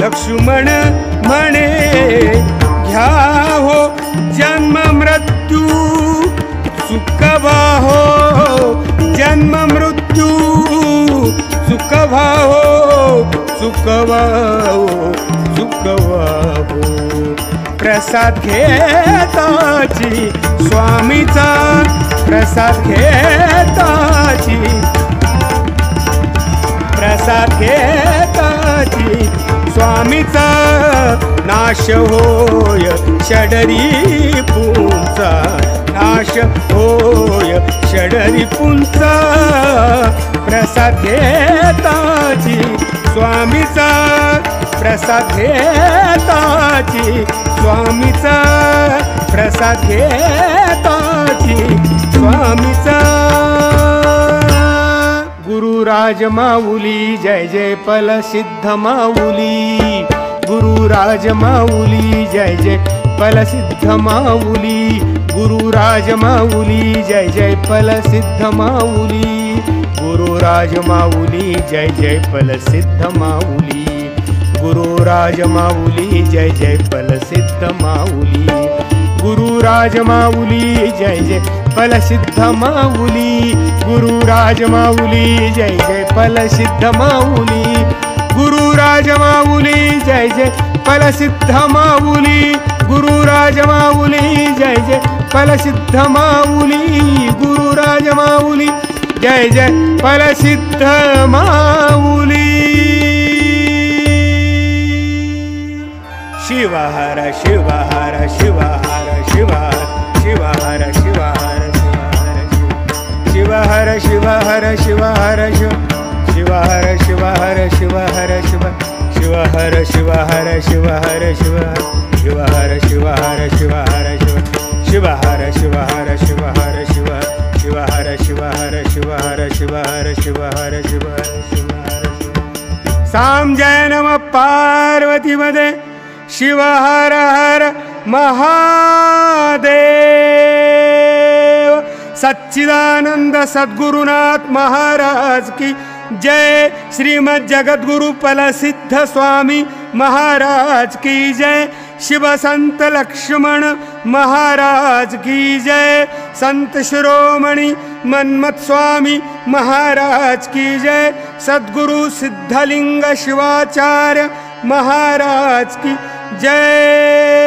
लक्ष्मण म्हणे घ्या हो. जन्म मृत्यू सुखवा हो, जन्म मृत्यू सुखवा हो, सुखवा हो, सुखवा हो. प्रसाद घेताची स्वामीचा, प्रसाद घेताची, प्रसाद घेताची स्वामीचा. नाश होय षडरी पुंचा, नाश होय षडरी पुंचा. प्रसाद घेताची स्वामीचा प्रसाद घेताची स्वामीचा प्रसाद घेताची स्वामीचा गुरुराज माऊली जय जय फलसिद्ध माऊली गुरुराज माऊली जय जय फलसिद्ध माऊली गुरुराज माऊली जय जय फलसिद्ध माऊली गुरुराज माऊली जय जय फलसिद्ध माऊली गुरुराज माऊली जय जय फलसिद्ध माऊली गुरुराज माऊली जय जय फलसिद्ध माऊली गुरुराज माऊली जय जय फलसिद्ध माऊली गुरुराज माऊली जय जय फलसिद्ध माऊली गुरुराज माऊली जय जय फलसिद्ध माऊली गुरुराज माऊली जय जय फलसिद्ध माऊली शिव हर शिव हर शिव हर शिव शिव हर शिव हर शिव हर शिव हर शिव हर शिव हर शिव हर शिव हर शिव शिव हर शिव हर शिव हर शिव शिव हर शिव हर शिव हर शिव हर शिव हर शिव हर शिव शिव हर शिव हर शिव हर शिव हर शिव हर शिव शिव हर साम जय नमः पार्वती मध्ये शिव हर हर महादेव सच्चिदानंद सद्गुरुनाथ महाराज की जय श्रीमद जगद्गुरु फलसिद्ध स्वामी महाराज की जय शिव संत लक्ष्मण महाराज की जय संत शिरोमणि मन्मथ स्वामी महाराज की जय सद्गुरु सिद्धलिंग शिवाचार्य महाराज की जय।